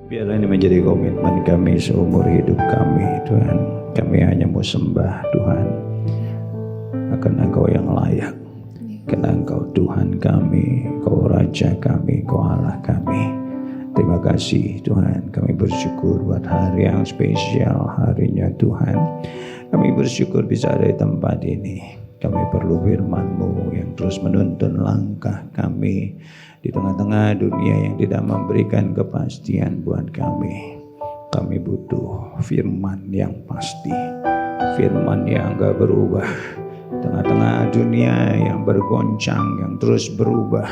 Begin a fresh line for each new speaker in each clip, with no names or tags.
Biarlah ini menjadi komitmen kami seumur hidup kami, Tuhan. Kami hanya mau sembah Tuhan, akan Engkau yang layak. Karena Engkau Tuhan kami, Engkau Raja kami, Engkau Allah kami. Terima kasih Tuhan, kami bersyukur buat hari yang spesial, harinya Tuhan. Kami bersyukur bisa ada di tempat ini. Kami perlu firman-Mu yang terus menuntun langkah kami di tengah-tengah dunia yang tidak memberikan kepastian buat kami. Kami butuh firman yang pasti, firman yang gak berubah. Tengah-tengah dunia yang bergoncang, yang terus berubah,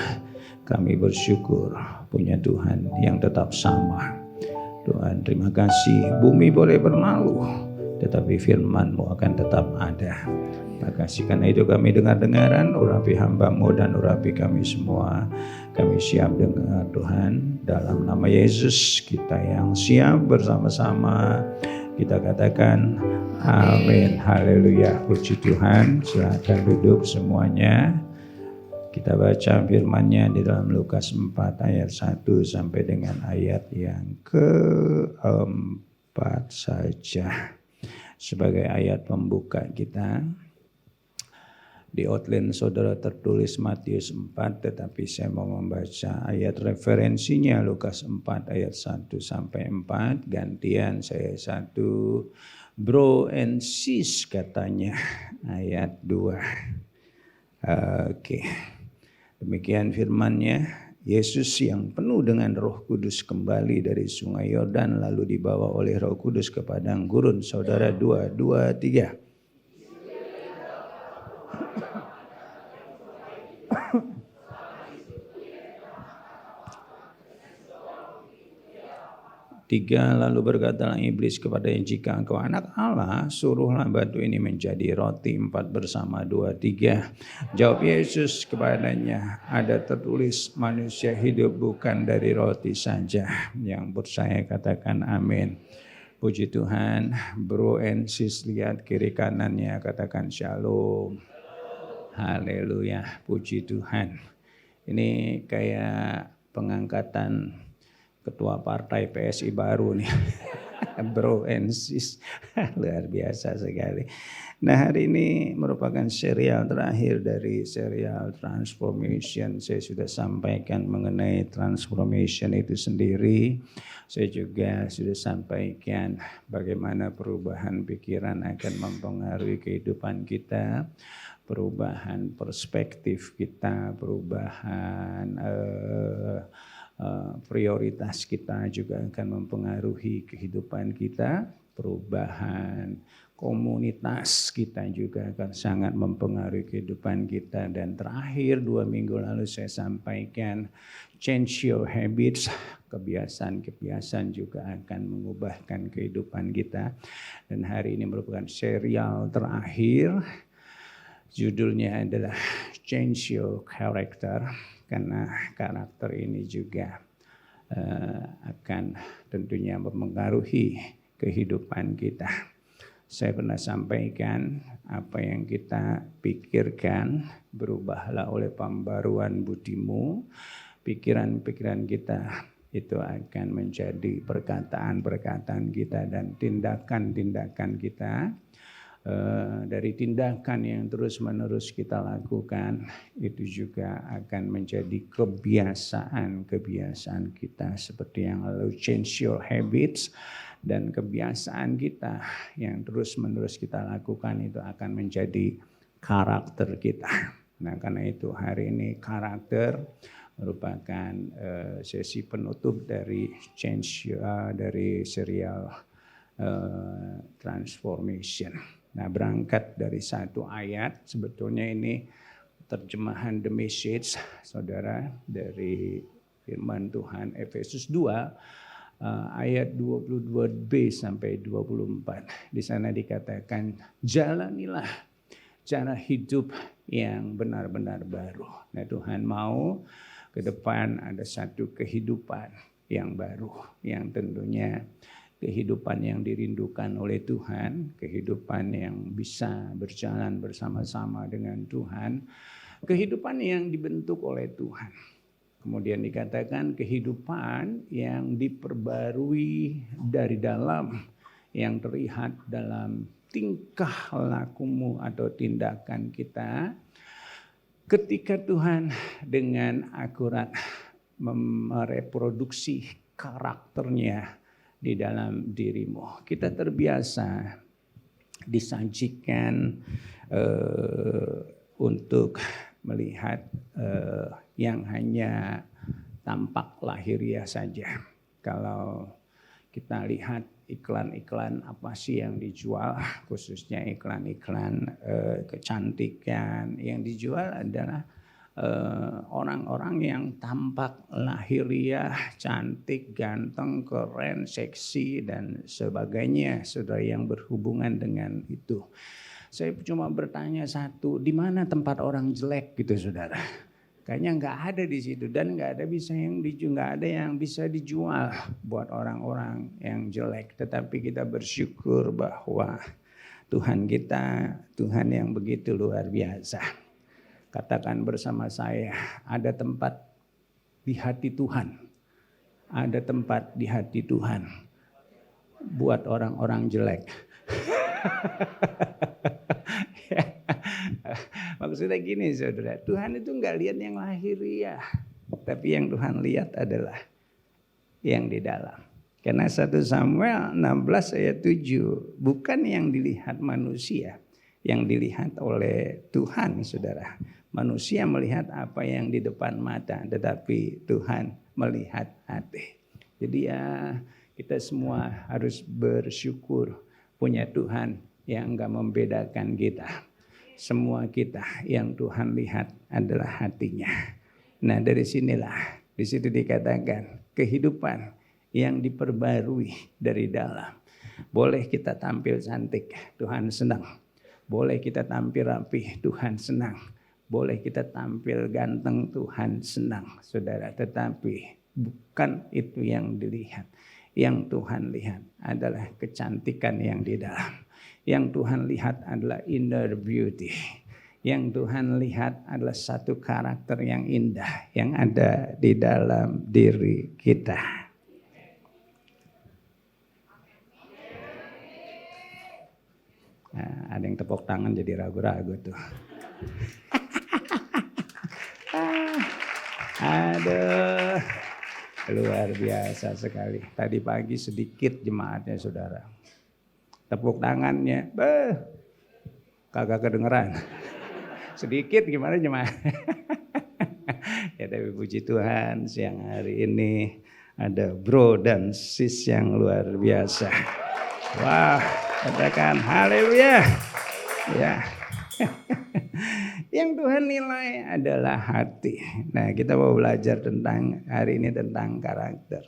kami bersyukur punya Tuhan yang tetap sama. Tuhan, terima kasih. Bumi boleh berlalu, tetapi firman-Mu akan tetap ada. Terima kasih karena itu kami dengar-dengaran, urapi hamba-Mu dan urapi kami semua. Kami siap dengar Tuhan, dalam nama Yesus kita yang siap bersama-sama kita katakan amin. Haleluya, puji Tuhan. Silakan duduk semuanya. Kita baca firman-Nya di dalam Lukas 4 ayat 1 sampai dengan ayat yang keempat saja. Sebagai ayat pembuka kita. Di outline saudara tertulis Matius 4, tetapi saya mau membaca ayat referensinya Lukas 4 ayat 1 sampai 4. Gantian saya 1, bro and sis katanya ayat 2. Oke. Demikian firman-Nya. Yesus yang penuh dengan Roh Kudus kembali dari sungai Yordan lalu dibawa oleh Roh Kudus ke padang gurun. Saudara 2, 2, 3. Tiga, lalu berkatalah iblis kepadanya, jika engkau anak Allah, suruhlah batu ini menjadi roti. 4 bersama 2, 3. Jawab Yesus kepadanya, ada tertulis manusia hidup bukan dari roti saja. Yang percaya katakan amin. Puji Tuhan. Bro and sis lihat kiri kanannya, katakan shalom. Haleluya, puji Tuhan. Ini kayak pengangkatan ketua partai PSI baru nih. Bro and sis, luar biasa sekali. Nah, hari ini merupakan serial terakhir dari serial Transformation. Saya sudah sampaikan mengenai transformation itu sendiri. Saya juga sudah sampaikan bagaimana perubahan pikiran akan mempengaruhi kehidupan kita, perubahan perspektif kita, perubahan prioritas kita juga akan mempengaruhi kehidupan kita, perubahan komunitas kita juga akan sangat mempengaruhi kehidupan kita. Dan terakhir 2 minggu lalu saya sampaikan change your habits, kebiasaan-kebiasaan juga akan mengubahkan kehidupan kita. Dan hari ini merupakan serial terakhir, judulnya adalah change your character. Karena karakter ini juga akan tentunya mempengaruhi kehidupan kita. Saya pernah sampaikan apa yang kita pikirkan berubahlah oleh pembaruan budimu. Pikiran-pikiran kita itu akan menjadi perkataan-perkataan kita dan tindakan-tindakan kita. Dari tindakan yang terus-menerus kita lakukan itu juga akan menjadi kebiasaan-kebiasaan kita seperti yang lalu change your habits, dan kebiasaan kita yang terus-menerus kita lakukan itu akan menjadi karakter kita. Nah, karena itu hari ini karakter merupakan sesi penutup dari dari serial Transformation. Nah, berangkat dari satu ayat, sebetulnya ini terjemahan The Message, saudara, dari firman Tuhan Efesus 2, ayat 22b sampai 24. Di sana dikatakan, jalanilah cara hidup yang benar-benar baru. Nah, Tuhan mau ke depan ada satu kehidupan yang baru, yang tentunya kehidupan yang dirindukan oleh Tuhan, kehidupan yang bisa berjalan bersama-sama dengan Tuhan, kehidupan yang dibentuk oleh Tuhan. Kemudian dikatakan kehidupan yang diperbarui dari dalam, yang terlihat dalam tingkah lakumu atau tindakan kita. Ketika Tuhan dengan akurat mereproduksi karakternya di dalam dirimu. Kita terbiasa disajikan untuk melihat yang hanya tampak lahiriah saja. Kalau kita lihat iklan-iklan apa sih yang dijual, khususnya iklan-iklan kecantikan, yang dijual adalah orang-orang yang tampak lahiriah, cantik, ganteng, keren, seksi, dan sebagainya. Saudara yang berhubungan dengan itu. Saya cuma bertanya satu, di mana tempat orang jelek gitu saudara? Kayaknya nggak ada di situ dan nggak ada yang bisa dijual buat orang-orang yang jelek. Tetapi kita bersyukur bahwa Tuhan kita, Tuhan yang begitu luar biasa. Katakan bersama saya, ada tempat di hati Tuhan. Ada tempat di hati Tuhan buat orang-orang jelek. Maksudnya gini saudara, Tuhan itu enggak lihat yang lahiriah, tapi yang Tuhan lihat adalah yang di dalam. Karena 1 Samuel 16 ayat 7, bukan yang dilihat manusia, yang dilihat oleh Tuhan saudara. Manusia melihat apa yang di depan mata, tetapi Tuhan melihat hati. Jadi ya kita semua harus bersyukur punya Tuhan yang enggak membedakan kita. Semua kita yang Tuhan lihat adalah hatinya. Nah dari sinilah, di situ dikatakan kehidupan yang diperbarui dari dalam. Boleh kita tampil cantik, Tuhan senang. Boleh kita tampil rapi, Tuhan senang. Boleh kita tampil ganteng, Tuhan senang. Saudara, tetapi bukan itu yang dilihat. Yang Tuhan lihat adalah kecantikan yang di dalam. Yang Tuhan lihat adalah inner beauty. Yang Tuhan lihat adalah satu karakter yang indah yang ada di dalam diri kita. Nah, ada yang tepuk tangan jadi ragu-ragu tuh. Aduh, luar biasa sekali. Tadi pagi sedikit jemaatnya saudara. Tepuk tangannya, kagak kedengeran. Sedikit gimana jemaat? Ya tapi puji Tuhan siang hari ini ada bro dan sis yang luar biasa. Wah, katakan haleluya. Ya. Yang Tuhan nilai adalah hati. Nah kita mau belajar tentang hari ini tentang karakter.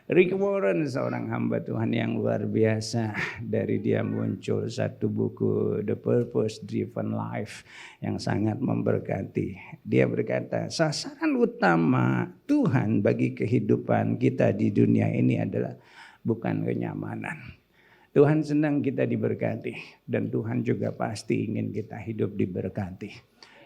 Rick Warren seorang hamba Tuhan yang luar biasa. Dari dia muncul satu buku The Purpose Driven Life yang sangat memberkati. Dia berkata sasaran utama Tuhan bagi kehidupan kita di dunia ini adalah bukan kenyamanan. Tuhan senang kita diberkati dan Tuhan juga pasti ingin kita hidup diberkati.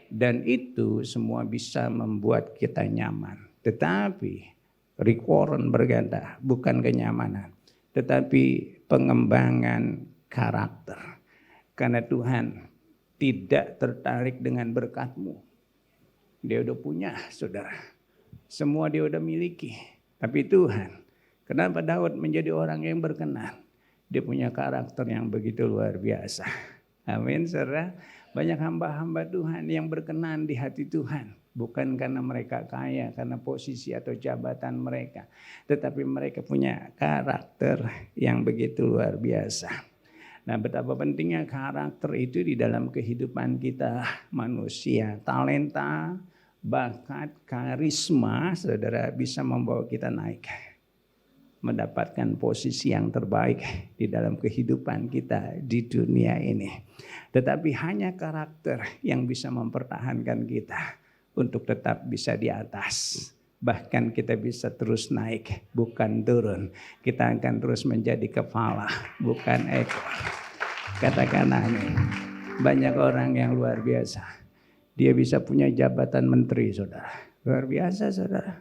Dan itu semua bisa membuat kita nyaman. Tetapi Rick Warren berkata, bukan kenyamanan, tetapi pengembangan karakter. Karena Tuhan tidak tertarik dengan berkatmu. Dia udah punya, saudara. Semua dia udah miliki. Tapi Tuhan, kenapa Daud menjadi orang yang berkenan? Dia punya karakter yang begitu luar biasa. Amin, saudara. Banyak hamba-hamba Tuhan yang berkenan di hati Tuhan. Bukan karena mereka kaya, karena posisi atau jabatan mereka. Tetapi mereka punya karakter yang begitu luar biasa. Nah betapa pentingnya karakter itu di dalam kehidupan kita manusia. Talenta, bakat, karisma, saudara bisa membawa kita naik. Mendapatkan posisi yang terbaik di dalam kehidupan kita di dunia ini. Tetapi hanya karakter yang bisa mempertahankan kita untuk tetap bisa di atas. Bahkan kita bisa terus naik, bukan turun. Kita akan terus menjadi kepala, bukan ekor. Katakan amin. Banyak orang yang luar biasa. Dia bisa punya jabatan menteri, saudara. Luar biasa saudara.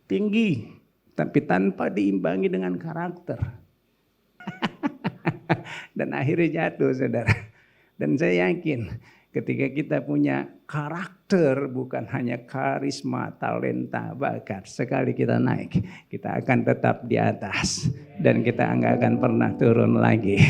Tinggi, tapi tanpa diimbangi dengan karakter. Dan akhirnya jatuh saudara. Dan saya yakin ketika kita punya karakter, bukan hanya karisma, talenta, bakat, sekali kita naik, kita akan tetap di atas. Dan kita nggak akan pernah turun lagi.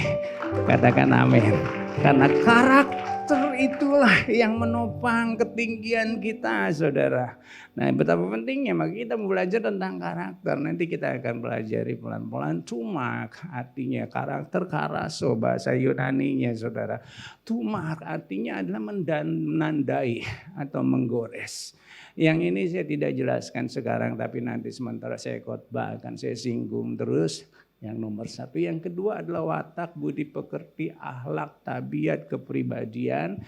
Katakan amin. Karena karakter itulah yang menopang ketinggian kita saudara. Nah betapa pentingnya maka kita belajar tentang karakter. Nanti kita akan pelajari pelan-pelan. Tumak artinya karakter, karaso bahasa Yunaninya saudara. Tumak artinya adalah menandai atau menggores. Yang ini saya tidak jelaskan sekarang, tapi nanti sementara saya khotbah akan saya singgung terus. Yang nomor satu, yang kedua adalah watak, budi pekerti, akhlak, tabiat, kepribadian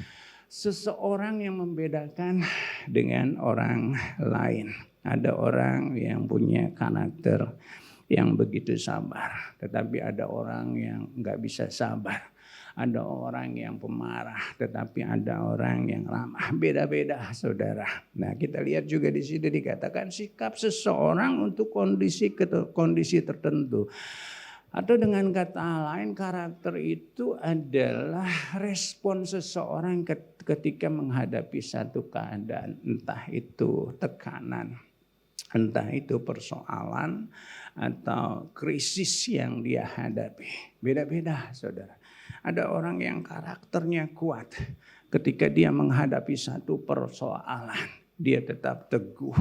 seseorang yang membedakan dengan orang lain. Ada orang yang punya karakter yang begitu sabar, tetapi ada orang yang nggak bisa sabar. Ada orang yang pemarah, tetapi ada orang yang ramah. Beda-beda saudara. Nah kita lihat juga di sini dikatakan sikap seseorang untuk kondisi tertentu. Atau dengan kata lain karakter itu adalah respon seseorang ketika menghadapi satu keadaan. Entah itu tekanan, entah itu persoalan atau krisis yang dia hadapi. Beda-beda saudara. Ada orang yang karakternya kuat ketika dia menghadapi satu persoalan. Dia tetap teguh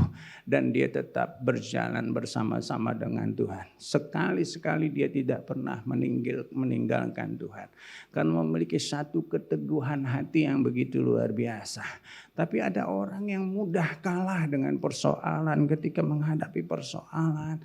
dan dia tetap berjalan bersama-sama dengan Tuhan. Sekali-sekali dia tidak pernah meninggalkan Tuhan. Karena memiliki satu keteguhan hati yang begitu luar biasa. Tapi ada orang yang mudah kalah dengan persoalan ketika menghadapi persoalan.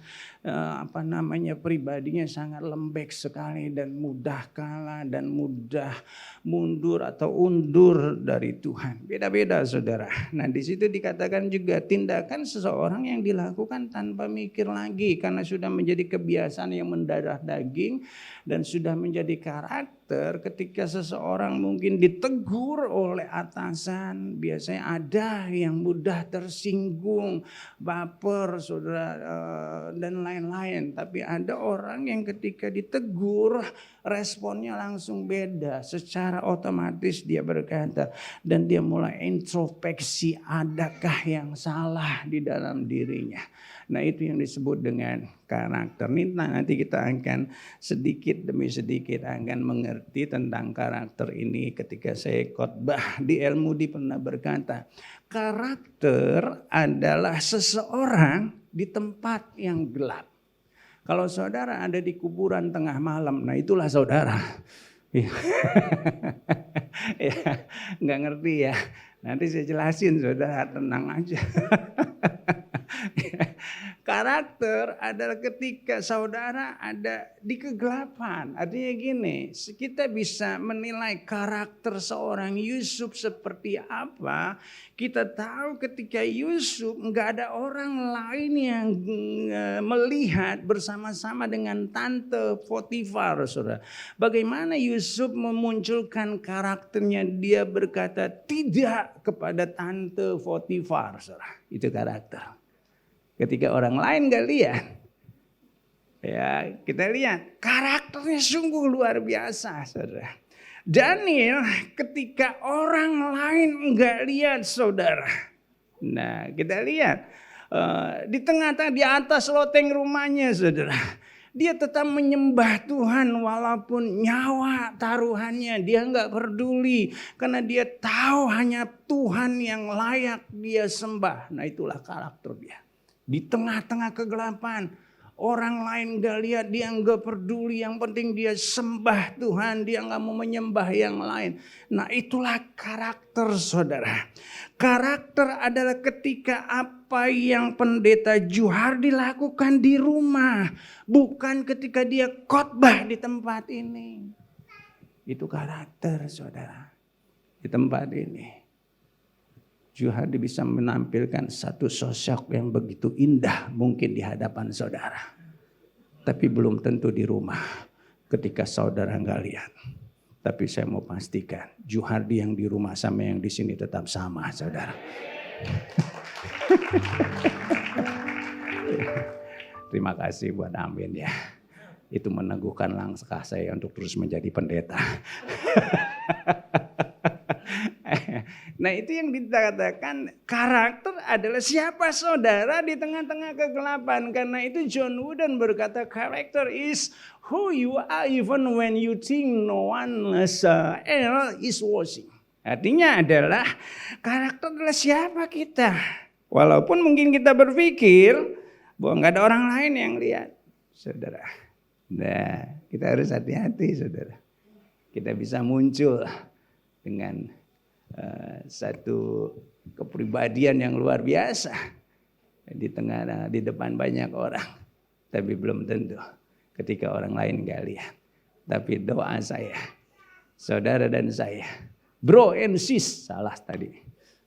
Pribadinya sangat lembek sekali dan mudah kalah dan mudah mundur atau undur dari Tuhan. Beda-beda saudara. Nah di situ dikatakan juga tindakan seseorang yang dilakukan tanpa mikir lagi. Karena sudah menjadi kebiasaan yang mendarah daging dan sudah menjadi karakter. Ketika seseorang mungkin ditegur oleh atasan, biasanya ada yang mudah tersinggung, baper, saudara, dan lain-lain. Tapi ada orang yang ketika ditegur, responnya langsung beda. Secara otomatis dia berkata, dan dia mulai introspeksi, adakah yang salah di dalam dirinya. Nah itu yang disebut dengan karakter. Nanti kita akan sedikit demi sedikit akan mengerti tentang karakter ini ketika saya khotbah. Di Elmudi pernah berkata, karakter adalah seseorang di tempat yang gelap. Kalau saudara ada di kuburan tengah malam, nah itulah saudara. Ya, nggak ngerti ya. Nanti saya jelasin saudara, tenang aja. Karakter adalah ketika saudara ada di kegelapan. Artinya gini, kita bisa menilai karakter seorang Yusuf seperti apa. Kita tahu ketika Yusuf nggak ada orang lain yang melihat bersama-sama dengan tante Potifar, saudara. Bagaimana Yusuf memunculkan karakternya? Dia berkata tidak kepada tante Potifar, saudara. Itu karakter. Ketika orang lain gak lihat, ya kita lihat karakternya sungguh luar biasa, saudara. Daniel ketika orang lain gak lihat, saudara. Nah kita lihat di tengah-tengah di atas loteng rumahnya, saudara. Dia tetap menyembah Tuhan walaupun nyawa taruhannya. Dia gak peduli karena dia tahu hanya Tuhan yang layak dia sembah. Nah itulah karakter dia. Di tengah-tengah kegelapan, orang lain gak lihat, dia gak peduli. Yang penting dia sembah Tuhan, dia gak mau menyembah yang lain. Nah itulah karakter, saudara. Karakter adalah ketika apa yang pendeta Juhardi lakukan di rumah, bukan ketika dia khotbah di tempat ini. Itu karakter, saudara. Di tempat ini Juhardi bisa menampilkan satu sosok yang begitu indah mungkin di hadapan saudara. Tapi belum tentu di rumah ketika saudara nggak lihat. Tapi saya mau pastikan, Juhardi yang di rumah sama yang di sini tetap sama, saudara. Terima kasih buat amin ya. Itu meneguhkan langkah saya untuk terus menjadi pendeta. Nah itu yang dikatakan karakter adalah siapa saudara di tengah-tengah kegelapan. Karena itu John Wooden berkata character is who you are even when you think no one else is watching. Artinya adalah karakter adalah siapa kita. Walaupun mungkin kita berpikir bahwa nggak ada orang lain yang lihat, saudara. Nah kita harus hati-hati saudara. Kita bisa muncul dengan satu kepribadian yang luar biasa di depan banyak orang, tapi belum tentu ketika orang lain gak lihat. Tapi doa saya, saudara dan saya, bro and sis, salah tadi,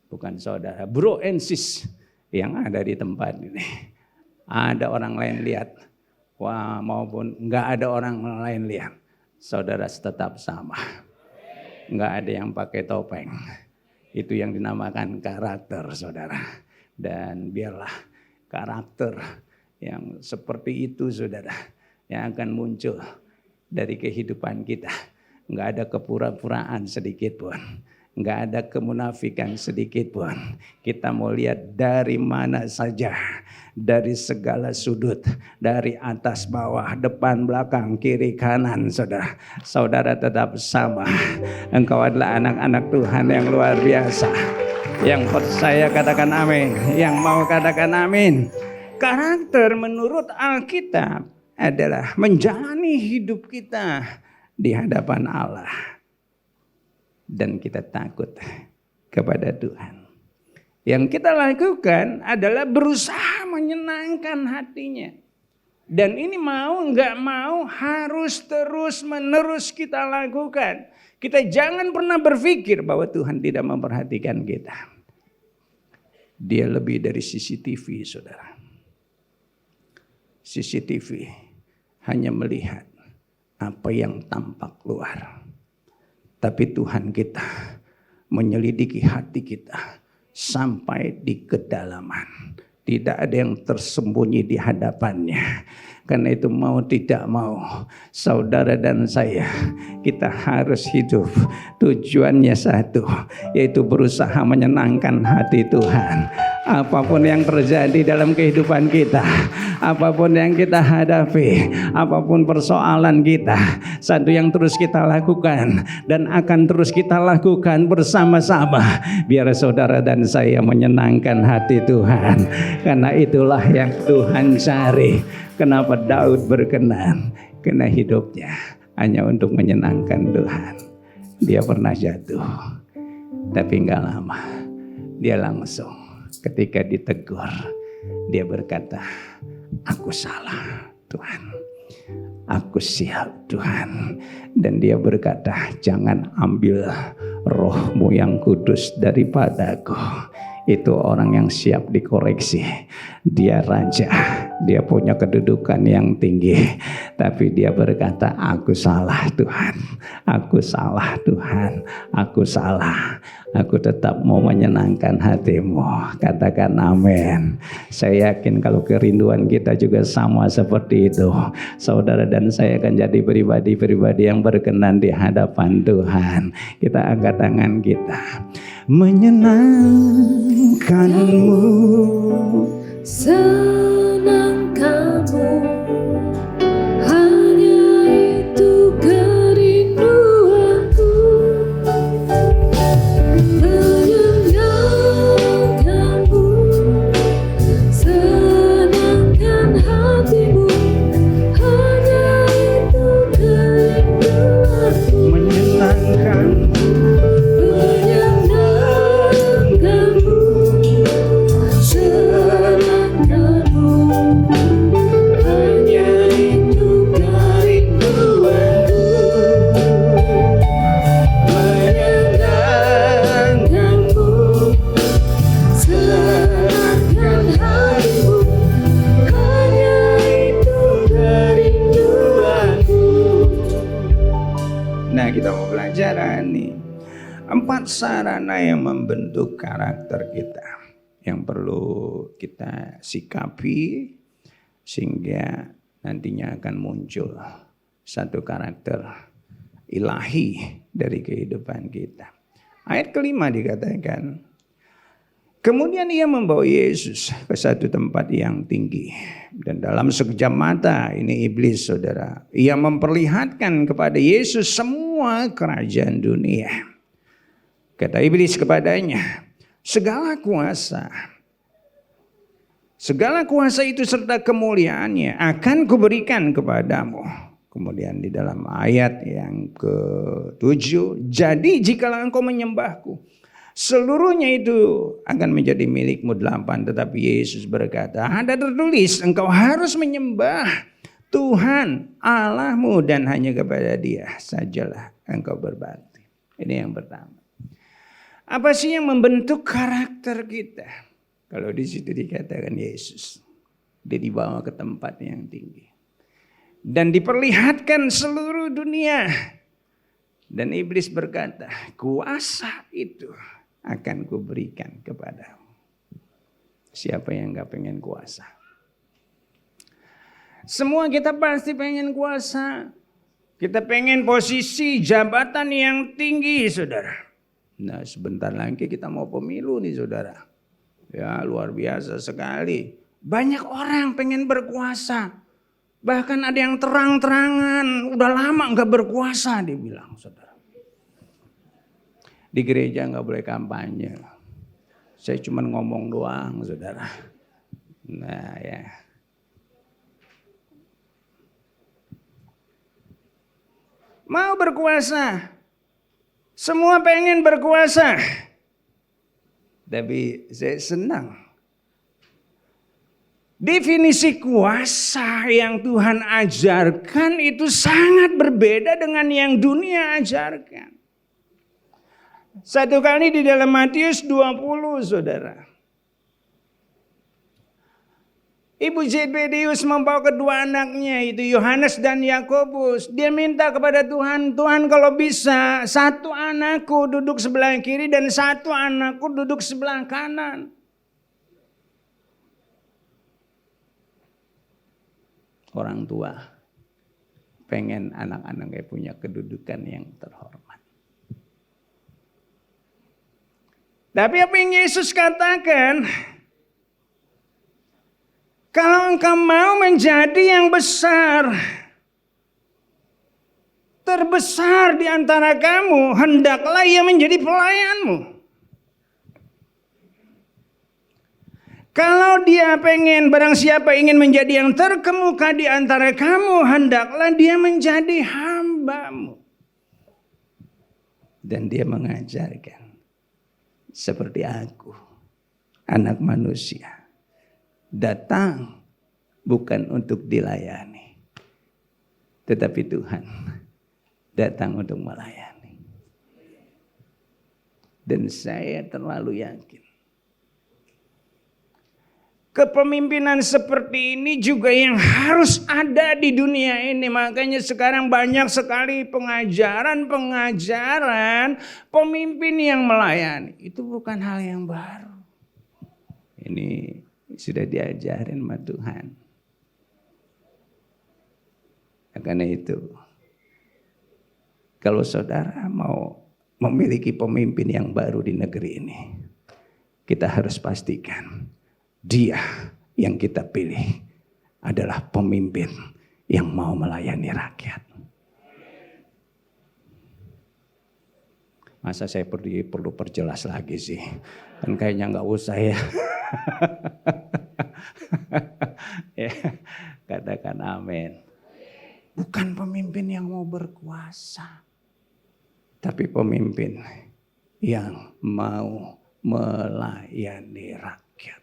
bukan saudara, bro and sis yang ada di tempat ini, ada orang lain lihat, wah maupun gak ada orang lain lihat, saudara tetap sama. Nggak ada yang pakai topeng. Itu yang dinamakan karakter, saudara. Dan biarlah karakter yang seperti itu, saudara, yang akan muncul dari kehidupan kita. Nggak ada kepura-puraan sedikit pun. Nggak ada kemunafikan sedikit pun. Kita mau lihat dari mana saja, dari segala sudut, dari atas bawah, depan belakang, kiri kanan, saudara. Saudara tetap sama. Engkau adalah anak-anak Tuhan yang luar biasa. Yang percaya katakan amin, yang mau katakan amin. Karakter menurut Alkitab adalah menjalani hidup kita di hadapan Allah. Dan kita takut kepada Tuhan. Yang kita lakukan adalah berusaha menyenangkan hatinya. Dan ini mau nggak mau harus terus menerus kita lakukan. Kita jangan pernah berpikir bahwa Tuhan tidak memperhatikan kita. Dia lebih dari CCTV, saudara. CCTV hanya melihat apa yang tampak luar. Tapi Tuhan kita menyelidiki hati kita sampai di kedalaman. Tidak ada yang tersembunyi di hadapannya. Karena itu mau tidak mau, saudara dan saya, kita harus hidup. Tujuannya satu, yaitu berusaha menyenangkan hati Tuhan. Apapun yang terjadi dalam kehidupan kita, apapun yang kita hadapi, apapun persoalan kita, satu yang terus kita lakukan dan akan terus kita lakukan bersama-sama. Biar saudara dan saya menyenangkan hati Tuhan. Karena itulah yang Tuhan cari. Kenapa Daud berkenan? Karena hidupnya hanya untuk menyenangkan Tuhan. Dia pernah jatuh, tapi enggak lama. Dia langsung ketika ditegur, dia berkata, aku salah Tuhan. Aku siap Tuhan. Dan dia berkata, jangan ambil rohmu yang kudus daripadaku. Itu orang yang siap dikoreksi. Dia raja, dia punya kedudukan yang tinggi. Tapi dia berkata, aku salah Tuhan. Aku salah Tuhan. Aku salah. Aku tetap mau menyenangkan hatimu. Katakan amin. Saya yakin kalau kerinduan kita juga sama seperti itu. Saudara dan saya akan jadi pribadi-pribadi yang berkenan di hadapan Tuhan. Kita angkat tangan kita. Menyenangkanmu,
senang kamu, hanya itu kerinduanku. Menyenangkanmu, senangkan hatimu, hanya itu kerinduanku.
menyenangkanmu. 4 sarana yang membentuk karakter kita, yang perlu kita sikapi sehingga nantinya akan muncul satu karakter ilahi dari kehidupan kita. Ayat kelima dikatakan, kemudian ia membawa Yesus ke satu tempat yang tinggi. Dan dalam sekejap mata, ini iblis saudara, ia memperlihatkan kepada Yesus semua kerajaan dunia. Kata iblis kepadanya, segala kuasa itu serta kemuliaannya akan kuberikan kepadamu. Kemudian di dalam ayat yang ke-7, jadi jikalau engkau menyembahku, seluruhnya itu akan menjadi milikmu. 8, tetapi Yesus berkata, ada tertulis, engkau harus menyembah Tuhan Allahmu dan hanya kepada Dia sajalah engkau berbakti. Ini yang pertama. Apa sih yang membentuk karakter kita? Kalau di situ dikatakan Yesus, dia dibawa ke tempat yang tinggi dan diperlihatkan seluruh dunia. Dan iblis berkata, kuasa itu akan kuberikan kepadamu. Siapa yang gak pengen kuasa? Semua kita pasti pengen kuasa. Kita pengen posisi jabatan yang tinggi, saudara. Nah, sebentar lagi kita mau pemilu nih, saudara. Ya, luar biasa sekali. Banyak orang pengen berkuasa. Bahkan ada yang terang-terangan, udah lama gak berkuasa, dia bilang, saudara. Di gereja gak boleh kampanye. Saya cuma ngomong doang, saudara. Nah, ya. Mau berkuasa. Semua pengen berkuasa. Tapi saya senang. Definisi kuasa yang Tuhan ajarkan itu sangat berbeda dengan yang dunia ajarkan. Satu kali di dalam Matius 20, saudara. Ibu Zebedeus membawa kedua anaknya, itu Yohanes dan Yakobus. Dia minta kepada Tuhan, Tuhan kalau bisa satu anakku duduk sebelah kiri dan satu anakku duduk sebelah kanan. Orang tua pengen anak-anaknya punya kedudukan yang terhormat. Tapi apa yang Yesus katakan? Kalau engkau mau menjadi yang besar, terbesar di antara kamu, hendaklah ia menjadi pelayanmu. Kalau dia pengen, barang siapa ingin menjadi yang terkemuka di antara kamu, hendaklah dia menjadi hambamu. Dan dia mengajarkan, seperti aku, anak manusia, datang bukan untuk dilayani, tetapi Tuhan datang untuk melayani. Dan saya terlalu yakin kepemimpinan seperti ini juga yang harus ada di dunia ini. Makanya sekarang banyak sekali pengajaran pemimpin yang melayani. Itu bukan hal yang baru. Ini sudah diajarin sama Tuhan. Karena itu, kalau saudara mau memiliki pemimpin yang baru di negeri ini, kita harus pastikan dia yang kita pilih adalah pemimpin yang mau melayani rakyat. Masa saya perlu perjelas lagi sih? Kan kayaknya nggak usah ya. Ya, katakan amin. Bukan pemimpin yang mau berkuasa, tapi pemimpin yang mau melayani rakyat.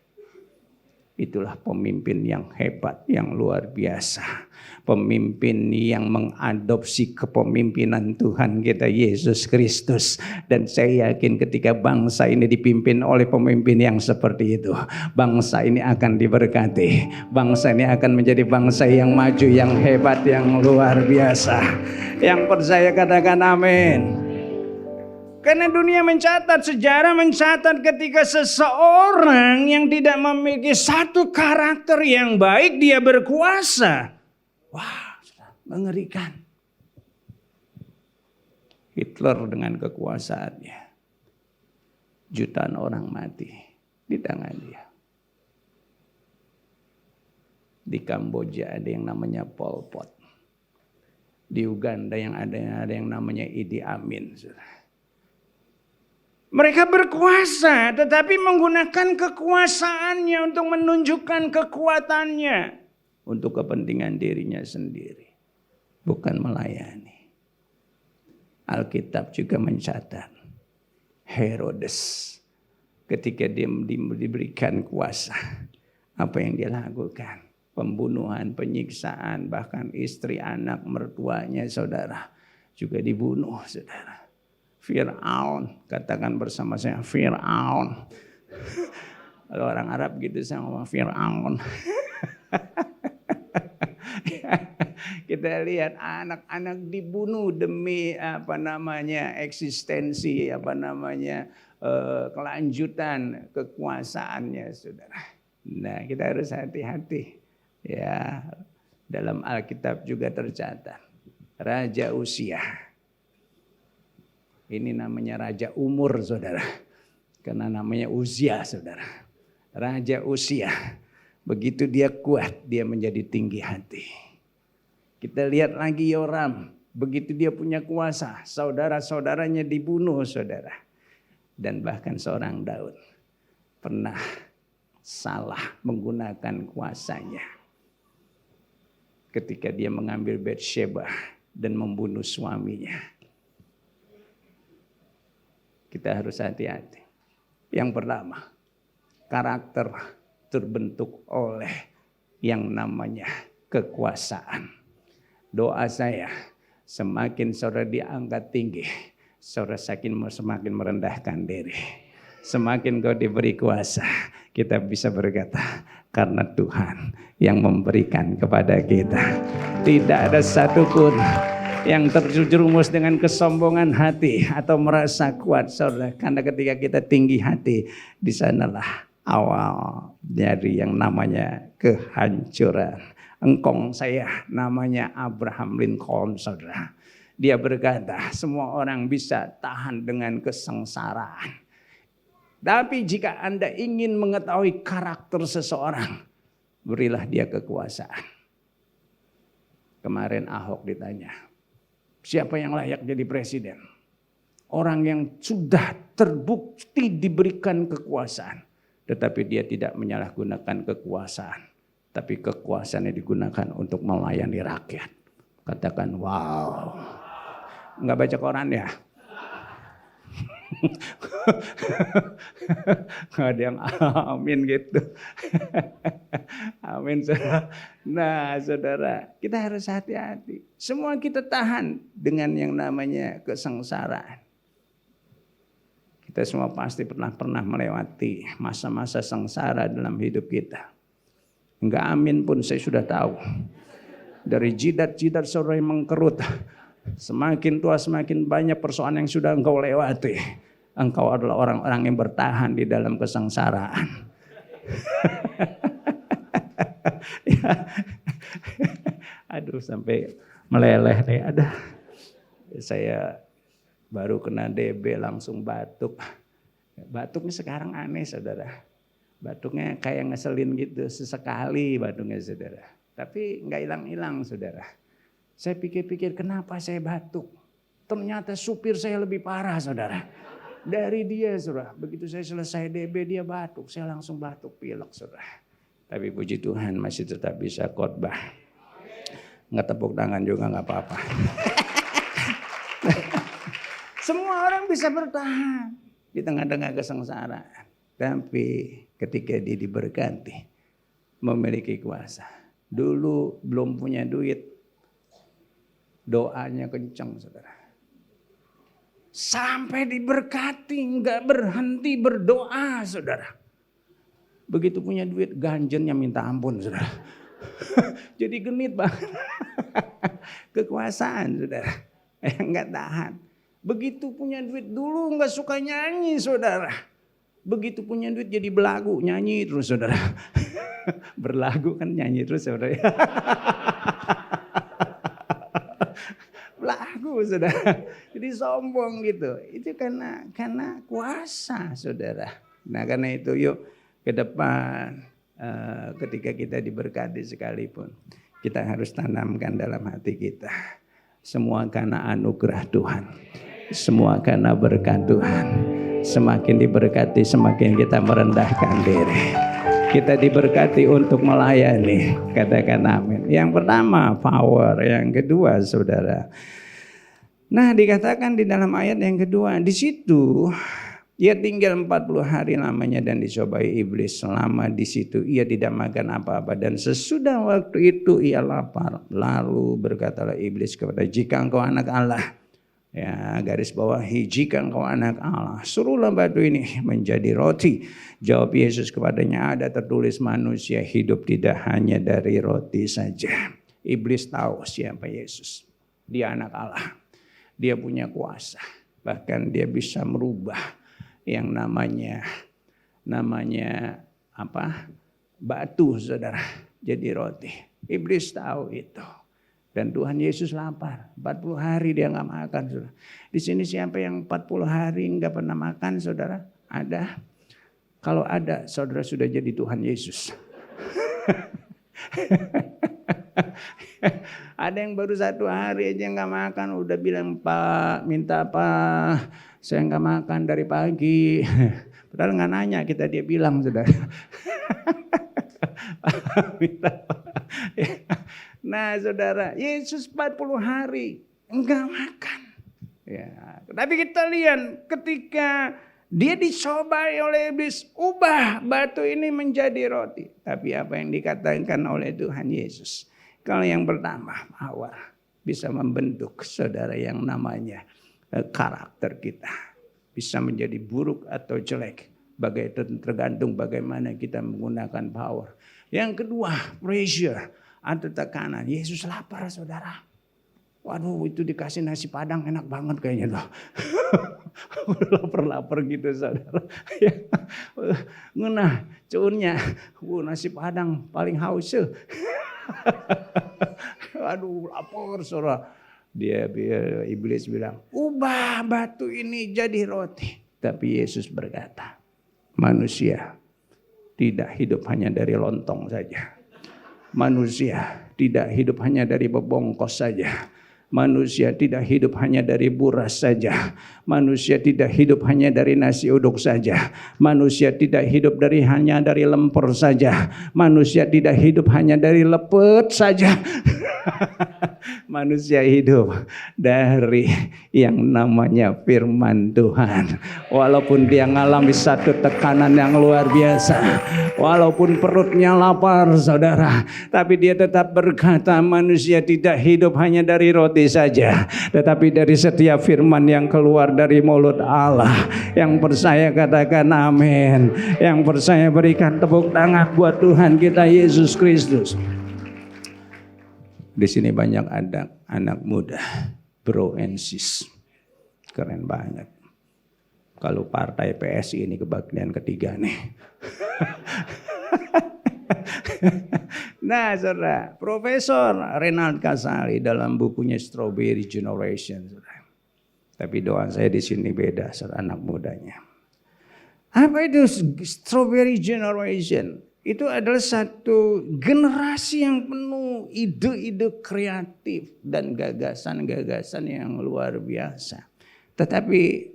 Itulah pemimpin yang hebat, yang luar biasa. Pemimpin yang mengadopsi kepemimpinan Tuhan kita Yesus Kristus. Dan saya yakin ketika bangsa ini dipimpin oleh pemimpin yang seperti itu, bangsa ini akan diberkati. Bangsa ini akan menjadi bangsa yang maju, yang hebat, yang luar biasa. Yang percaya katakan amin. Karena dunia mencatat, sejarah mencatat ketika seseorang yang tidak memiliki satu karakter yang baik, dia berkuasa. Wah, mengerikan. Hitler dengan kekuasaannya. Jutaan orang mati di tangan dia. Di Kamboja ada yang namanya Pol Pot. Di Uganda yang ada yang namanya Idi Amin. Mereka berkuasa, tetapi menggunakan kekuasaannya untuk menunjukkan kekuatannya. Untuk kepentingan dirinya sendiri. Bukan melayani. Alkitab juga mencatat. Herodes. Ketika dia diberikan kuasa. Apa yang dia lakukan? Pembunuhan, penyiksaan, bahkan istri, anak, mertuanya, saudara. Juga dibunuh, saudara. Fir'aun, katakan bersama saya, Fir'aun. Kalau orang Arab gitu saya ngomong Fir'aun. Kita lihat anak-anak dibunuh demi eksistensi, kelanjutan kekuasaannya, saudara. Nah, kita harus hati-hati. Ya, dalam Alkitab juga tercatat Raja Uzia. Ini namanya raja umur, saudara. Karena namanya Uzia, saudara. Raja Uzia. Begitu dia kuat, dia menjadi tinggi hati. Kita lihat lagi Yoram. Begitu dia punya kuasa, saudara-saudaranya dibunuh, saudara. Dan bahkan seorang Daud pernah salah menggunakan kuasanya. Ketika dia mengambil Batsheba dan membunuh suaminya. Kita harus hati-hati. Yang pertama, karakter terbentuk oleh yang namanya kekuasaan. Doa saya, semakin saudara diangkat tinggi, saudara semakin merendahkan diri. Semakin kau diberi kuasa, kita bisa berkata, karena Tuhan yang memberikan kepada kita. Tidak ada satupun yang terjerumus dengan kesombongan hati atau merasa kuat, saudara. Karena ketika kita tinggi hati, di sanalah awal dari yang namanya kehancuran. Engkong saya namanya Abraham Lincoln, saudara. Dia berkata, semua orang bisa tahan dengan kesengsaraan. Tapi jika Anda ingin mengetahui karakter seseorang, berilah dia kekuasaan. Kemarin Ahok ditanya, siapa yang layak jadi presiden? Orang yang sudah terbukti diberikan kekuasaan. Tetapi dia tidak menyalahgunakan kekuasaan. Tapi kekuasaannya digunakan untuk melayani rakyat. Katakan wow. Enggak baca koran ya? Nggak ada yang amin gitu. Amin, saudara. Nah, saudara, kita harus hati-hati. Semua kita tahan dengan yang namanya kesengsaraan. Kita semua pasti pernah melewati masa-masa sengsara dalam hidup kita. Enggak amin pun saya sudah tahu. Dari jidat-jidat saudara yang mengkerut. Semakin tua semakin banyak persoalan yang sudah engkau lewati. Engkau adalah orang-orang yang bertahan di dalam kesengsaraan. Ya. Aduh sampai meleleh nih. Ada. Saya baru kena DB langsung batuk. Batuknya sekarang aneh, saudara. Batuknya kayak ngeselin gitu. Sesekali batuknya, saudara. Tapi nggak hilang-hilang, saudara. Saya pikir-pikir kenapa saya batuk. Ternyata supir saya lebih parah, saudara. Dari dia, saudara. Begitu saya selesai DB dia batuk. Saya langsung batuk pilek, saudara. Tapi puji Tuhan masih tetap bisa khotbah. Nggak tepuk tangan juga nggak apa-apa. Semua orang bisa bertahan di tengah-tengah kesengsaraan. Tapi ketika dia diberkati, memiliki kuasa. Dulu belum punya duit. Doanya kencang, saudara. Sampai diberkati, nggak berhenti berdoa, saudara. Begitu punya duit, ganjennya minta ampun, saudara. Jadi genit banget. Kekuasaan, saudara. Nggak tahan. Begitu punya duit dulu nggak suka nyanyi saudara. Begitu punya duit jadi belagu, nyanyi terus saudara. Berlagu kan nyanyi terus saudara. Belagu saudara. Jadi sombong gitu. Itu karena kuasa saudara. Nah karena itu yuk ke depan ketika kita diberkati sekalipun. Kita harus tanamkan dalam hati kita. Semua karena anugerah Tuhan. Semua karena berkat Tuhan. Semakin diberkati semakin kita merendahkan diri. Kita diberkati untuk melayani. Katakan amin. Yang pertama power. Yang kedua saudara. Nah dikatakan di dalam ayat yang kedua. Di situ ia tinggal 40 hari lamanya dan dicobai iblis. Selama di situ ia tidak makan apa-apa. Dan sesudah waktu itu ia lapar. Lalu berkatalah iblis kepada, jika engkau anak Allah. Ya, garis bawahi, jika engkau anak Allah, suruhlah batu ini menjadi roti. Jawab Yesus kepadanya, ada tertulis manusia hidup tidak hanya dari roti saja. Iblis tahu siapa Yesus. Dia anak Allah. Dia punya kuasa. Bahkan dia bisa merubah yang namanya apa? Batu saudara jadi roti. Iblis tahu itu. Dan Tuhan Yesus lapar. 40 hari dia nggak makan saudara. Di sini siapa yang 40 hari nggak pernah makan saudara? Ada. Kalau ada saudara sudah jadi Tuhan Yesus. Ada yang baru 1 hari aja nggak makan udah bilang, Pak minta apa? Saya nggak makan dari pagi. Padahal nggak nanya kita, dia bilang saudara. Minta apa? Nah saudara, Yesus 40 hari enggak makan. Ya, tapi kita lihat ketika dia dicobai oleh iblis, ubah batu ini menjadi roti. Tapi apa yang dikatakan oleh Tuhan Yesus? Kalau yang pertama, power bisa membentuk saudara yang namanya karakter kita. Bisa menjadi buruk atau jelek. Tergantung bagaimana kita menggunakan power. Yang kedua, pressure atau tekanan. Yesus lapar saudara. Waduh itu dikasih nasi padang enak banget kayaknya tuh. Lapar-lapar gitu saudara. Ngenah cuunnya. Nasi padang paling haus. Aduh lapar saudara. Iblis bilang, ubah batu ini jadi roti. Tapi Yesus berkata, manusia tidak hidup hanya dari lontong saja. Manusia tidak hidup hanya dari bebongkos saja. Manusia tidak hidup hanya dari buras saja. Manusia tidak hidup hanya dari nasi uduk saja. Manusia tidak hidup hanya dari lemper saja. Manusia tidak hidup hanya dari lepet saja. Manusia hidup dari yang namanya firman Tuhan. Walaupun dia ngalami satu tekanan yang luar biasa. Walaupun perutnya lapar saudara. Tapi dia tetap berkata manusia tidak hidup hanya dari roti saja. Tetapi dari setiap firman yang keluar dari mulut Allah. Yang percaya katakan amin. Yang percaya berikan tepuk tangan buat Tuhan kita Yesus Kristus. Di sini banyak ada anak muda, bro and sis. Keren banget. Kalau partai PSI ini kebagian ketiga nih. Nah saudara, Profesor Renald Kasali dalam bukunya Strawberry Generation. Saudara. Tapi doa saya di sini beda, saudara, anak mudanya. Apa itu Strawberry Generation? Itu adalah satu generasi yang penuh ide-ide kreatif dan gagasan-gagasan yang luar biasa. Tetapi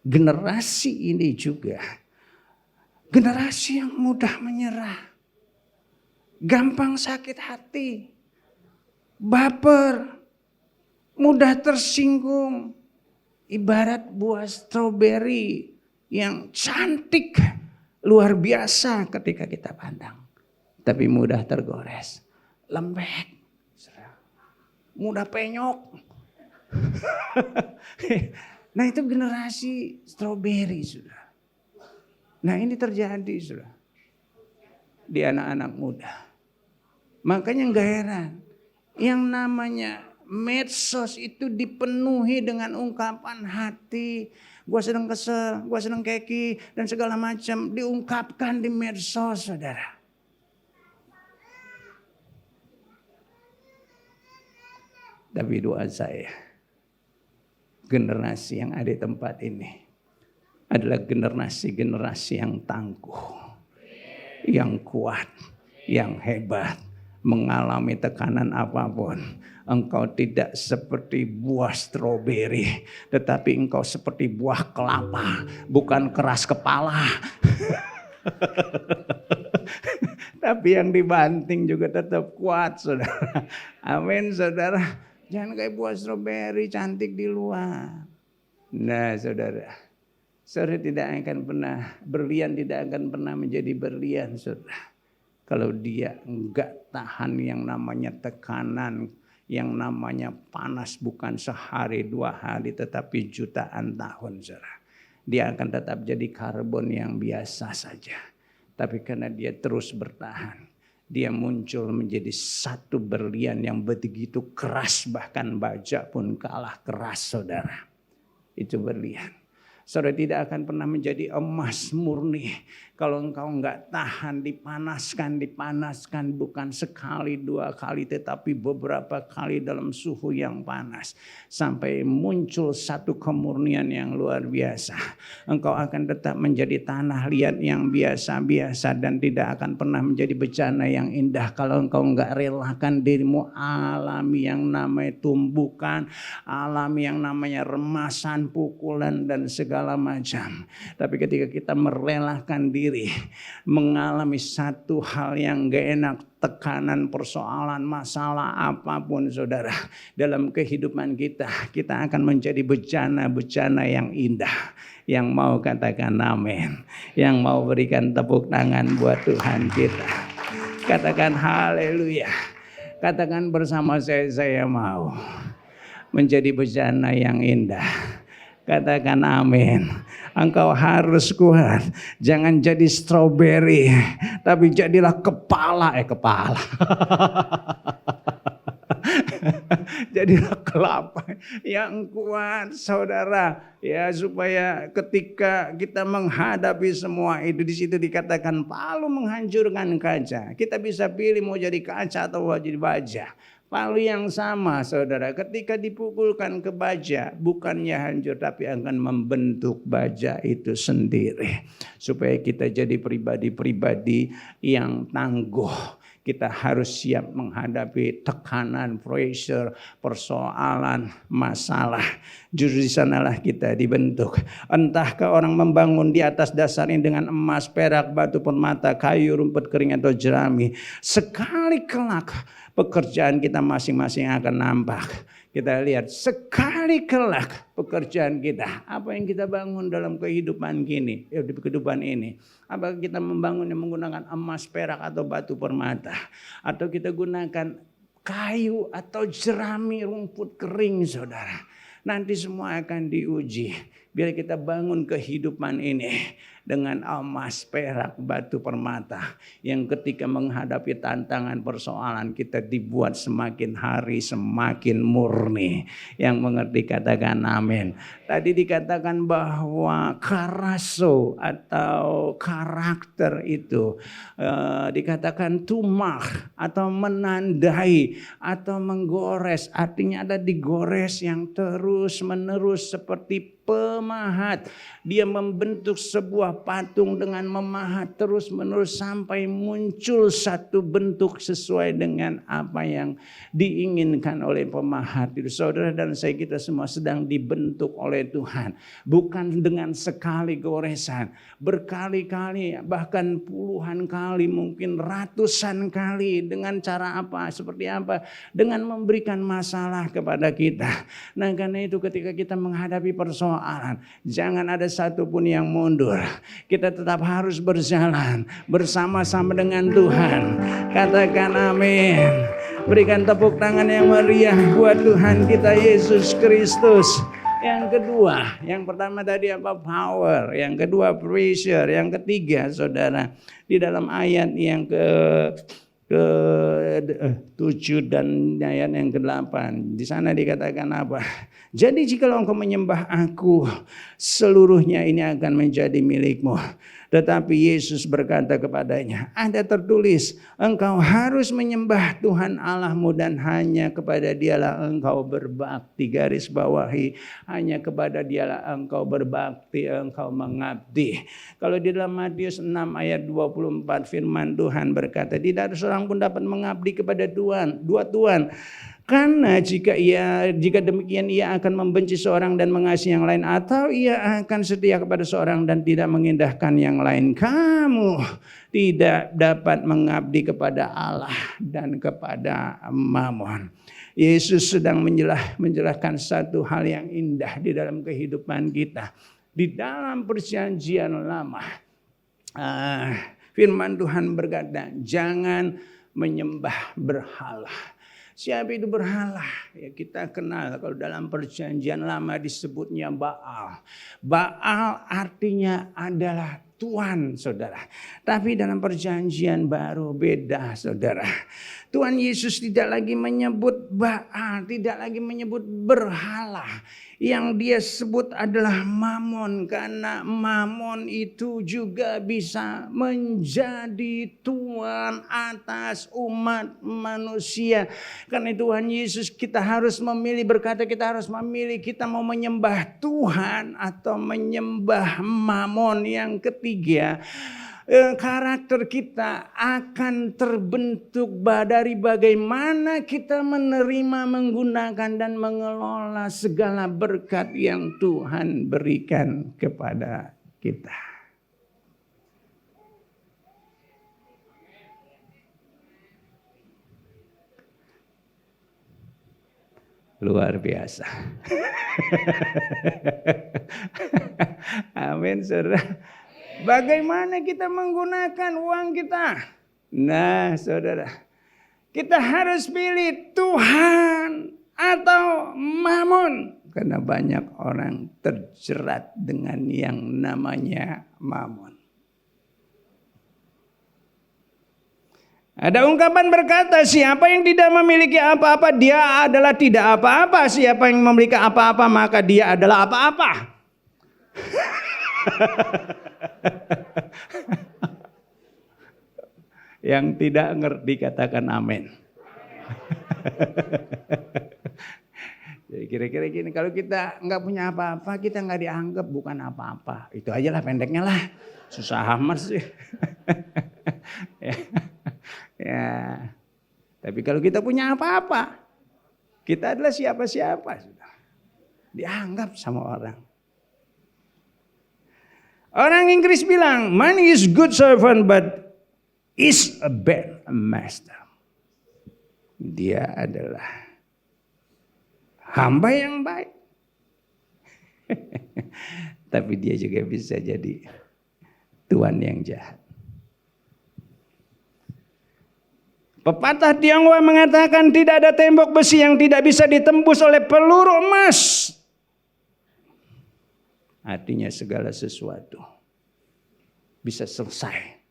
generasi ini juga generasi yang mudah menyerah. Gampang sakit hati. Baper. Mudah tersinggung. Ibarat buah stroberi yang cantik. Luar biasa ketika kita pandang. Tapi mudah tergores. Lembek. Mudah penyok. Nah itu generasi stroberi sudah. Nah ini terjadi sudah. Di anak-anak muda. Makanya gak heran. Yang namanya medsos itu dipenuhi dengan ungkapan hati. Gua sedang kesel, gua sedang keki dan segala macam diungkapkan di medsos, saudara. Tapi doa saya, generasi yang ada di tempat ini adalah generasi yang tangguh, yang kuat, yang hebat, mengalami tekanan apapun. Engkau tidak seperti buah stroberi, tetapi engkau seperti buah kelapa, bukan keras kepala. Tapi yang dibanting juga tetap kuat, saudara. Amin, saudara. Jangan kayak buah stroberi cantik di luar. Nah, saudara, berlian tidak akan pernah menjadi berlian, saudara. Kalau dia enggak tahan yang namanya tekanan, yang namanya panas, bukan sehari 2 hari, tetapi jutaan tahun, saudara. Dia akan tetap jadi karbon yang biasa saja. Tapi karena dia terus bertahan, dia muncul menjadi satu berlian yang begitu keras, bahkan baja pun kalah keras, saudara. Itu berlian. Saudara tidak akan pernah menjadi emas murni kalau engkau enggak tahan dipanaskan bukan sekali 2 kali tetapi beberapa kali dalam suhu yang panas sampai muncul satu kemurnian yang luar biasa. Engkau akan tetap menjadi tanah liat yang biasa-biasa dan tidak akan pernah menjadi bejana yang indah kalau engkau enggak relakan dirimu alami yang namanya tumbukan, alami yang namanya remasan, pukulan dan segala macam. Tapi ketika kita merelakan diri mengalami satu hal yang gak enak, tekanan, persoalan, masalah apapun, saudara, dalam kehidupan kita akan menjadi bejana-bejana yang indah. Yang mau katakan amin, yang mau berikan tepuk tangan buat Tuhan kita, katakan haleluya. Katakan bersama saya mau menjadi bejana yang indah. Katakan amin. Engkau harus kuat. Jangan jadi stroberi, tapi jadilah kepala. Jadilah kelapa yang kuat, saudara. Ya, supaya ketika kita menghadapi semua itu, di situ dikatakan palu menghancurkan kaca. Kita bisa pilih mau jadi kaca atau mau jadi baja. Palu yang sama, saudara, ketika dipukulkan ke baja, bukannya hancur, tapi akan membentuk baja itu sendiri. Supaya kita jadi pribadi-pribadi yang tangguh. Kita harus siap menghadapi tekanan, pressure, persoalan, masalah. Justru di sanalah kita dibentuk. Entahkah orang membangun di atas dasarnya dengan emas, perak, batu permata, kayu, rumput kering atau jerami. Sekali kelak pekerjaan kita masing-masing akan nampak. Kita lihat sekali kelak pekerjaan kita. Apa yang kita bangun dalam kehidupan di kehidupan ini. Apakah kita membangunnya menggunakan emas, perak atau batu permata. Atau kita gunakan kayu atau jerami, rumput kering, saudara. Nanti semua akan diuji. Biar kita bangun kehidupan ini dengan emas, perak, batu permata. Yang ketika menghadapi tantangan persoalan kita dibuat semakin hari semakin murni. Yang mengerti katakan amin. Tadi dikatakan bahwa karaso atau karakter itu dikatakan tumah atau menandai atau menggores. Artinya ada digores yang terus menerus seperti pemahat. Dia membentuk sebuah patung dengan memahat terus menerus sampai muncul satu bentuk sesuai dengan apa yang diinginkan oleh pemahat. Saudara dan saya, kita semua sedang dibentuk oleh Tuhan. Bukan dengan sekali goresan, berkali-kali, bahkan puluhan kali, mungkin ratusan kali. Dengan cara apa? Seperti apa? Dengan memberikan masalah kepada kita. Nah, karena itu ketika kita menghadapi persoalan, jangan ada satupun yang mundur. Kita tetap harus berjalan bersama-sama dengan Tuhan. Katakan amin. Berikan tepuk tangan yang meriah buat Tuhan kita Yesus Kristus. Yang kedua, yang pertama tadi apa? Power. Yang kedua pressure. Yang ketiga, saudara, di dalam ayat yang ke-7 dan ayat yang ke-8. Di sana dikatakan apa? Jadi jikalau engkau menyembah aku, seluruhnya ini akan menjadi milikmu. Tetapi Yesus berkata kepadanya, ada tertulis, engkau harus menyembah Tuhan Allahmu dan hanya kepada Dialah engkau berbakti. Garis bawahi, hanya kepada Dialah engkau berbakti, engkau mengabdi. Kalau di dalam Matius 6 ayat 24 firman Tuhan berkata, tidak ada seorang pun dapat mengabdi kepada dua tuan. Karena jika demikian ia akan membenci seorang dan mengasihi yang lain, atau ia akan setia kepada seorang dan tidak mengindahkan yang lain. Kamu tidak dapat mengabdi kepada Allah dan kepada Mammon. Yesus sedang menjelaskan satu hal yang indah di dalam kehidupan kita. Di dalam perjanjian lama, firman Tuhan berkata, jangan menyembah berhala. Siapa itu berhala? Ya kita kenal, kalau dalam perjanjian lama disebutnya Baal. Baal artinya adalah Tuhan, saudara. Tapi dalam perjanjian baru beda, saudara. Tuhan Yesus tidak lagi menyebut Baal, tidak lagi menyebut berhala. Yang dia sebut adalah Mammon, karena Mammon itu juga bisa menjadi tuan atas umat manusia. Karena Tuhan Yesus kita harus memilih, berkata kita harus memilih, kita mau menyembah Tuhan atau menyembah Mammon. Yang ketiga, karakter kita akan terbentuk dari bagaimana kita menerima, menggunakan dan mengelola segala berkat yang Tuhan berikan kepada kita. Luar biasa. Amin, saudara. Bagaimana kita menggunakan uang kita? Nah, saudara, kita harus pilih Tuhan atau Mammon. Karena banyak orang terjerat dengan yang namanya Mammon. Ada ungkapan berkata, siapa yang tidak memiliki apa-apa, dia adalah tidak apa-apa. Siapa yang memiliki apa-apa, maka dia adalah apa-apa. Yang tidak ngerti katakan amin. Jadi kira-kira gini, kalau kita nggak punya apa-apa, kita nggak dianggap bukan apa-apa. Itu aja lah pendeknya lah. Susah amat sih. Ya. Tapi kalau kita punya apa-apa, kita adalah siapa-siapa. Dianggap sama orang. Orang Inggris bilang, money is good servant but is a bad master. Dia adalah hamba yang baik. Tapi dia juga bisa jadi tuan yang jahat. Pepatah Tionghoa mengatakan tidak ada tembok besi yang tidak bisa ditembus oleh peluru emas. Artinya segala sesuatu bisa selesai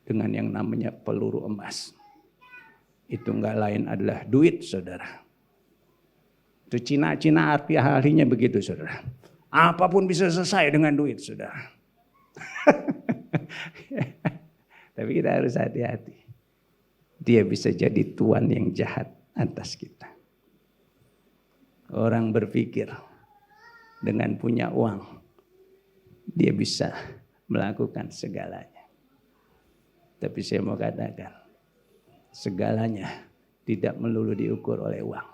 dengan yang namanya peluru emas. Itu enggak lain adalah duit, saudara. Itu Cina-Cina artinya begitu, saudara. Apapun bisa selesai dengan duit, saudara. Tapi kita harus hati-hati. Dia bisa jadi tuan yang jahat atas kita. Orang berpikir dengan punya uang, dia bisa melakukan segalanya. Tapi saya mau katakan, segalanya tidak melulu diukur oleh uang.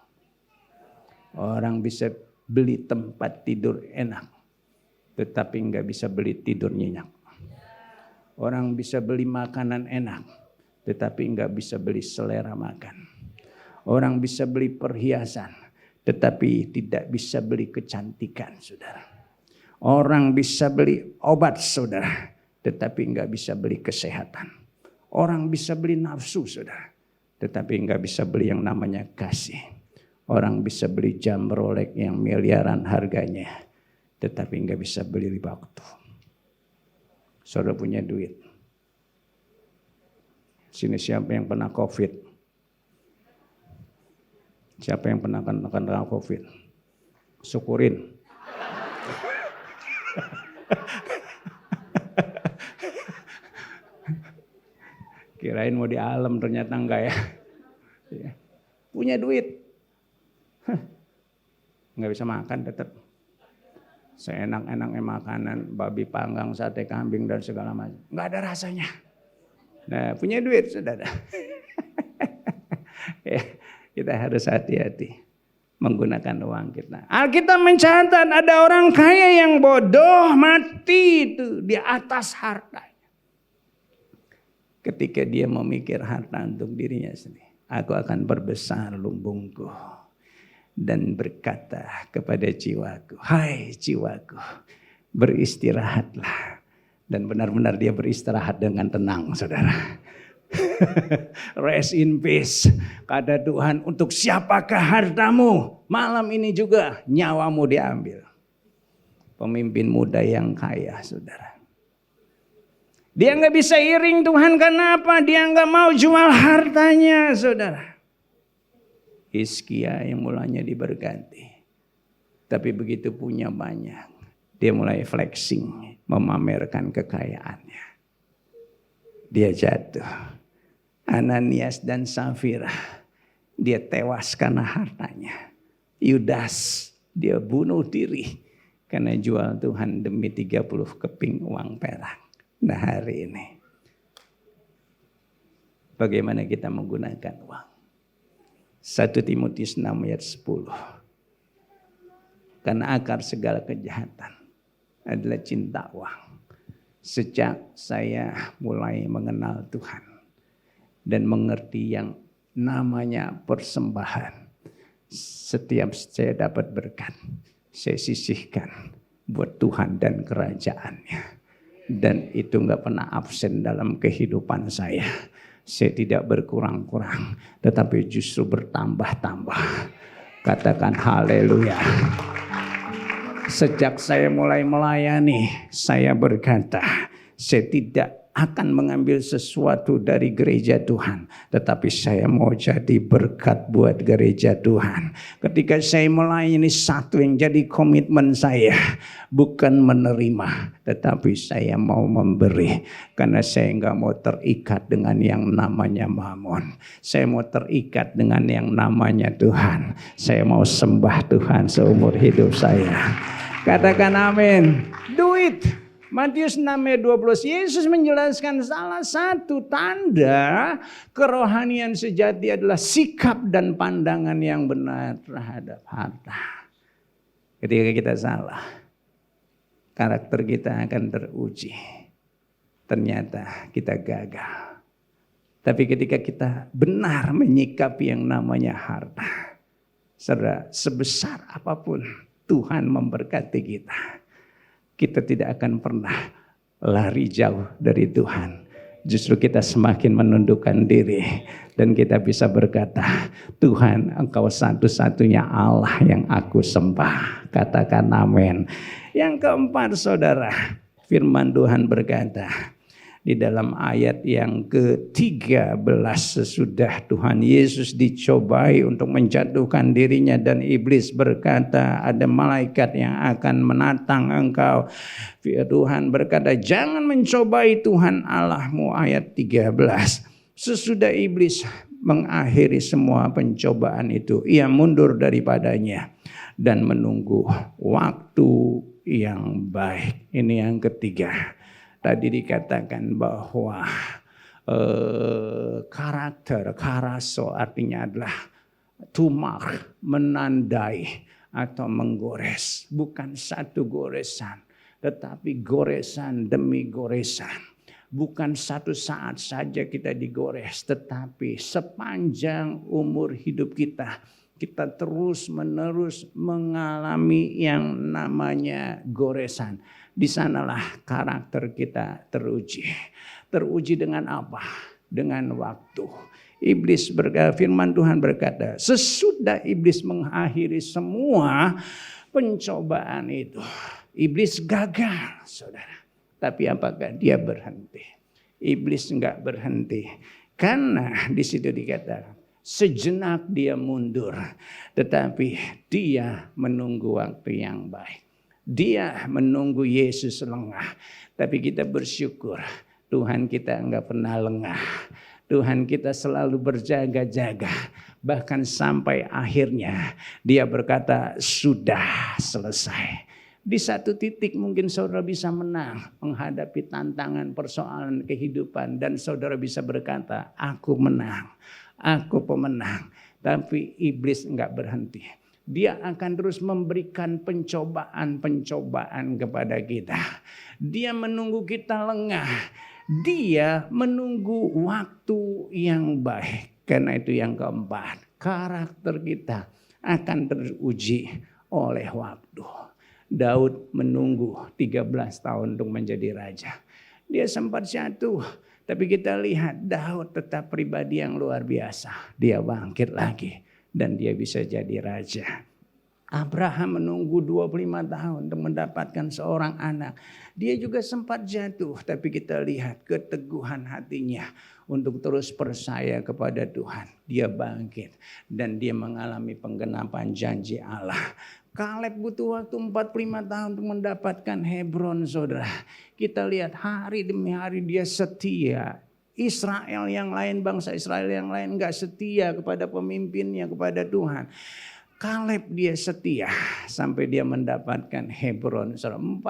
Orang bisa beli tempat tidur enak, tetapi nggak bisa beli tidur nyenyak. Orang bisa beli makanan enak, tetapi nggak bisa beli selera makan. Orang bisa beli perhiasan, tetapi tidak bisa beli kecantikan, saudara. Orang bisa beli obat, saudara, tetapi nggak bisa beli kesehatan. Orang bisa beli nafsu, saudara, tetapi nggak bisa beli yang namanya kasih. Orang bisa beli jam Rolex yang miliaran harganya, tetapi nggak bisa beli waktu. Saudara punya duit, Sini siapa yang pernah COVID? Siapa yang pernah kena COVID? Syukurin. Kirain mau di alam, ternyata enggak ya. Punya duit, nggak bisa makan tetap. Seenak-enaknya makanan, babi panggang, sate kambing dan segala macam, nggak ada rasanya. Nah, punya duit, saudara. Ya, kita harus hati-hati menggunakan uang kita. Alkitab mencatat ada orang kaya yang bodoh mati itu di atas hartanya. Ketika dia memikir harta untuk dirinya sendiri. Aku akan berbesar lumbungku dan berkata kepada jiwaku, hai jiwaku, beristirahatlah. Dan benar-benar dia beristirahat dengan tenang, saudara. Rest in peace. Kata Tuhan, untuk siapakah hartamu? Malam ini juga nyawamu diambil. Pemimpin muda yang kaya, saudara. Dia nggak bisa iring Tuhan, karena apa? Dia nggak mau jual hartanya, saudara. Hizkia yang mulanya diberkati, tapi begitu punya banyak, dia mulai flexing, memamerkan kekayaannya. Dia jatuh. Ananias dan Safira, dia tewas karena hartanya. Yudas, dia bunuh diri karena jual Tuhan demi 30 keping uang perak. Nah, hari ini bagaimana kita menggunakan uang? 1 Timotius 6 ayat 10. Karena akar segala kejahatan adalah cinta uang. Sejak saya mulai mengenal Tuhan dan mengerti yang namanya persembahan, setiap saya dapat berkat, saya sisihkan buat Tuhan dan kerajaannya. Dan itu gak pernah absen dalam kehidupan saya. Saya tidak berkurang-kurang, tetapi justru bertambah-tambah. Katakan haleluya. Sejak saya mulai melayani, saya berkata, saya tidak akan mengambil sesuatu dari gereja Tuhan, tetapi saya mau jadi berkat buat gereja Tuhan. Ketika saya melayani, satu yang jadi komitmen saya, bukan menerima, tetapi saya mau memberi. Karena saya nggak mau terikat dengan yang namanya mamon. Saya mau terikat dengan yang namanya Tuhan. Saya mau sembah Tuhan seumur hidup saya. Katakan amin. Duit. Matius 6 ayat 12, Yesus menjelaskan salah satu tanda kerohanian sejati adalah sikap dan pandangan yang benar terhadap harta. Ketika kita salah, karakter kita akan teruji. Ternyata kita gagal. Tapi ketika kita benar menyikapi yang namanya harta, saudara, sebesar apapun Tuhan memberkati kita, kita tidak akan pernah lari jauh dari Tuhan. Justru kita semakin menundukkan diri. Dan kita bisa berkata, Tuhan, Engkau satu-satunya Allah yang aku sembah. Katakan amin. Yang keempat, saudara, firman Tuhan berkata, di dalam ayat yang ke-13, sesudah Tuhan Yesus dicobai untuk menjatuhkan dirinya dan iblis berkata, ada malaikat yang akan menatang engkau. Tuhan berkata, jangan mencobai Tuhan Allahmu. Ayat 13. Sesudah iblis mengakhiri semua pencobaan itu, ia mundur daripadanya dan menunggu waktu yang baik. Ini yang ketiga. Tadi dikatakan bahwa karakter, karaso artinya adalah tumak, menandai atau menggores. Bukan satu goresan, tetapi goresan demi goresan. Bukan satu saat saja kita digores, tetapi sepanjang umur hidup kita, kita terus menerus mengalami yang namanya goresan. Di sanalah karakter kita teruji. Teruji dengan apa? Dengan waktu. Iblis berkata, firman Tuhan berkata, sesudah iblis mengakhiri semua pencobaan itu, iblis gagal, saudara. Tapi apakah dia berhenti? Iblis enggak berhenti. Karena di situ dikatakan sejenak dia mundur, tetapi dia menunggu waktu yang baik. Dia menunggu Yesus lengah, tapi kita bersyukur Tuhan kita enggak pernah lengah. Tuhan kita selalu berjaga-jaga. Bahkan sampai akhirnya dia berkata sudah selesai. Di satu titik mungkin saudara bisa menang menghadapi tantangan persoalan kehidupan. Dan saudara bisa berkata, aku menang, aku pemenang. Tapi iblis enggak berhenti. Dia akan terus memberikan pencobaan-pencobaan kepada kita. Dia menunggu kita lengah. Dia menunggu waktu yang baik. Karena itu yang keempat, karakter kita akan teruji oleh waktu. Daud menunggu 13 tahun untuk menjadi raja. Dia sempat jatuh, tapi kita lihat Daud tetap pribadi yang luar biasa. Dia bangkit lagi dan dia bisa jadi raja. Abraham menunggu 25 tahun untuk mendapatkan seorang anak. Dia juga sempat jatuh, tapi kita lihat keteguhan hatinya untuk terus percaya kepada Tuhan. Dia bangkit dan dia mengalami penggenapan janji Allah. Kaleb butuh waktu 45 tahun untuk mendapatkan Hebron, saudara. Kita lihat hari demi hari dia setia. Israel yang lain, bangsa Israel yang lain gak setia kepada pemimpinnya, kepada Tuhan. Kaleb dia setia sampai dia mendapatkan Hebron. 45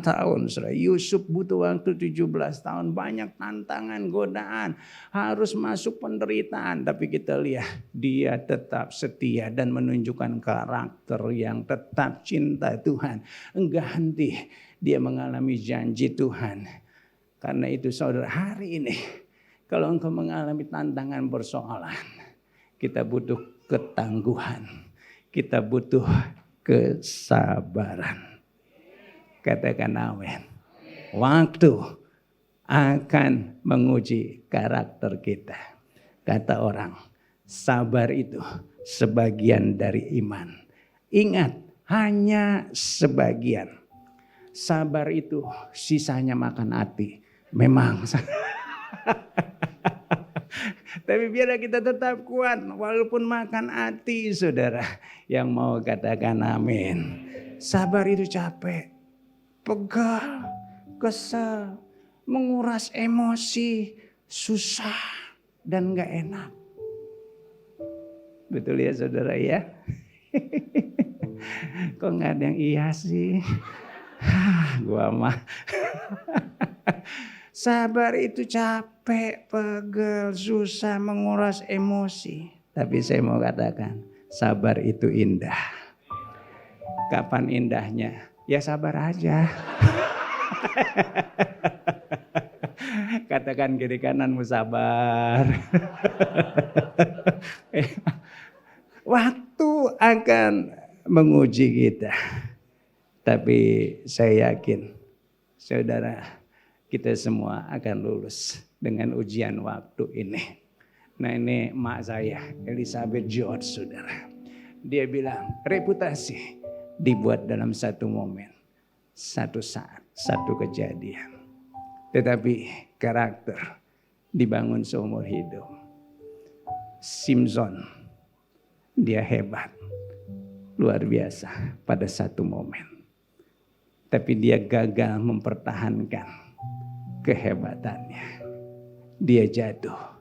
tahun. Yusuf butuh waktu 17 tahun. Banyak tantangan, godaan. Harus masuk penderitaan. Tapi kita lihat dia tetap setia dan menunjukkan karakter yang tetap cinta Tuhan. Enggak henti. Dia mengalami janji Tuhan. Karena itu saudara, hari ini kalau engkau mengalami tantangan persoalan, kita butuh ketangguhan. Kita butuh kesabaran. Katakan amin. Waktu akan menguji karakter kita. Kata orang, sabar itu sebagian dari iman. Ingat, hanya sebagian. Sabar itu sisanya makan hati. Memang. Tapi biar kita tetap kuat walaupun makan hati, saudara. Yang mau katakan amin. Sabar itu capek, pegal, kesel, menguras emosi, susah dan gak enak. Betul ya saudara ya? Kok gak ada yang iya sih? Gua mah. Sabar itu capek, pegel, susah, menguras emosi. Tapi saya mau katakan, sabar itu indah. Kapan indahnya? Ya sabar aja. Katakan kiri kananmu sabar. Waktu akan menguji kita. Tapi saya yakin, saudara, kita semua akan lulus dengan ujian waktu ini. Nah ini mak saya, Elizabeth George, saudara. Dia bilang reputasi dibuat dalam satu momen, satu saat, satu kejadian. Tetapi karakter dibangun seumur hidup. Simpson, dia hebat, luar biasa pada satu momen. Tapi dia gagal mempertahankan kehebatannya. Dia jatuh.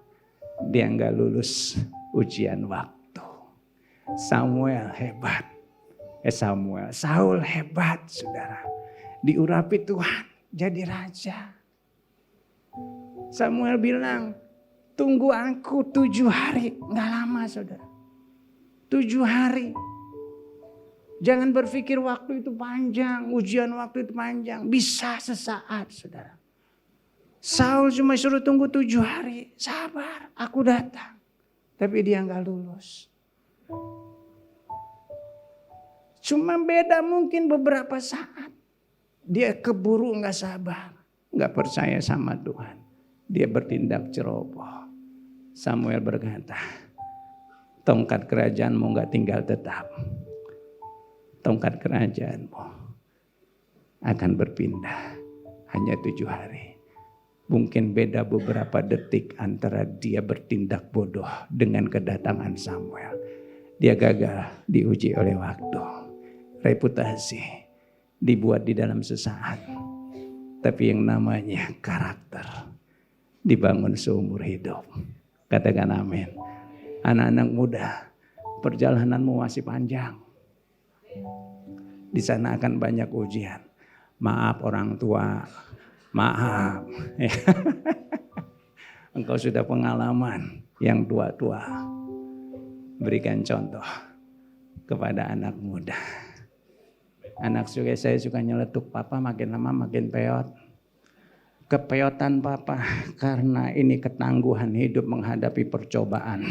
Dia enggak lulus ujian waktu. Samuel hebat. Saul hebat, saudara. Diurapi Tuhan jadi raja. Samuel bilang, tunggu aku 7 hari. Enggak lama, saudara. 7 hari. Jangan berpikir waktu itu panjang, ujian waktu itu panjang. Bisa sesaat, saudara. Saul cuma suruh tunggu 7 hari. Sabar, aku datang. Tapi dia enggak lulus. Cuma beda mungkin beberapa saat. Dia keburu enggak sabar. Enggak percaya sama Tuhan. Dia bertindak ceroboh. Samuel berkata, tongkat kerajaanmu enggak tinggal tetap. Tongkat kerajaanmu akan berpindah hanya 7 hari. Mungkin beda beberapa detik antara dia bertindak bodoh dengan kedatangan Samuel. Dia gagal diuji oleh waktu. Reputasi dibuat di dalam sesaat. Tapi yang namanya karakter dibangun seumur hidup. Katakan amin. Anak-anak muda, perjalananmu masih panjang. Di sana akan banyak ujian. Maaf orang tua, maaf. Engkau sudah pengalaman yang tua-tua. Berikan contoh kepada anak muda. Anak saya suka nyeletuk, papa makin lama makin peot. Kepeotan papa karena ini ketangguhan hidup menghadapi percobaan.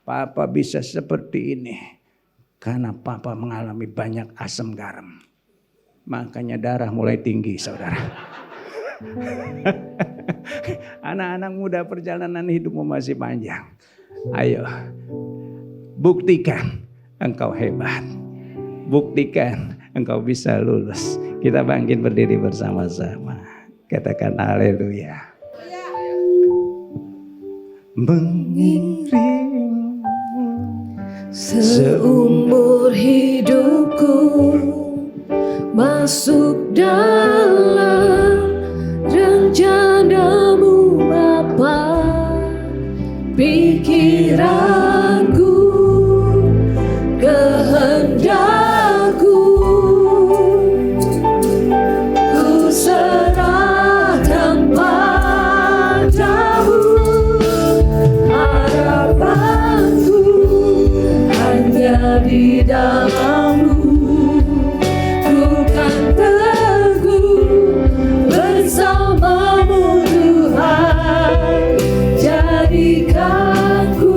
Papa bisa seperti ini karena papa mengalami banyak asam garam. Makanya darah mulai tinggi, saudara. Anak-anak muda, perjalanan hidupmu masih panjang. Ayo, buktikan engkau hebat. Buktikan engkau bisa lulus. Kita bangkit berdiri bersama-sama. Katakan haleluya. Mengiring
seumur hidupku masuk dalam rencanamu Bapa. Pikiranku, kehendakku, ku serahkan padamu. Harapanku hanya di dalam-Mu. Ku kan teguh bersama-Mu Tuhan. Jadikanku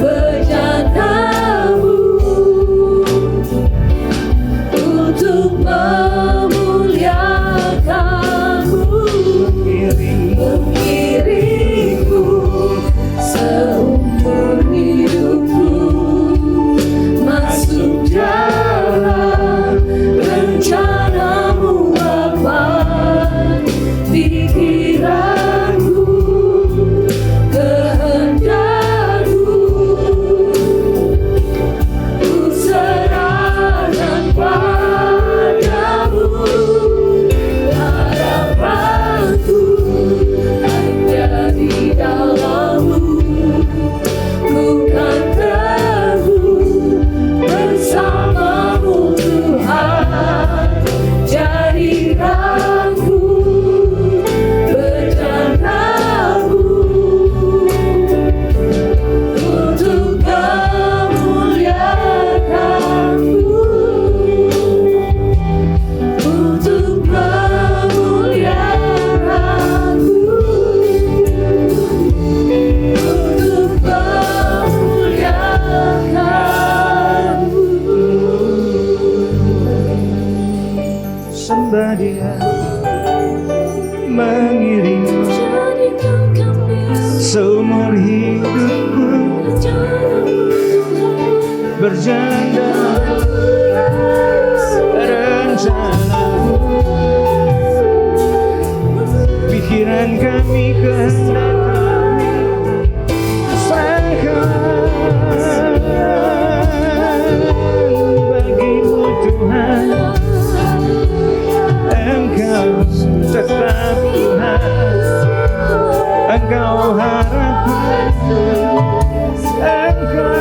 bejana-Mu untuk memuliakan-Mu. Mengiringku seumur hidupku masuk dalam rencana-Mu Bapa. Pikiranku, kehendakku, ku serahkan padamu. Harapanku hanya di dalam-Mu. Ku kan teguh bersama-Mu Tuhan. Jadikanku bejana-Mu untuk memuliakan-Mu. Untuk memuliakan-Mu. Untuk memuliakan-Mu.
sembah Dia, mengiring
Jadikan kami
seumur hidupku
rencana-Mu Tuhan.
berjalan dalam rencana-Mu. Pikiran kami, kehendak kami, serahkan bagi-Mu Tuhan. Engkau tetap Tuhan, Engkau harapanku, Engkau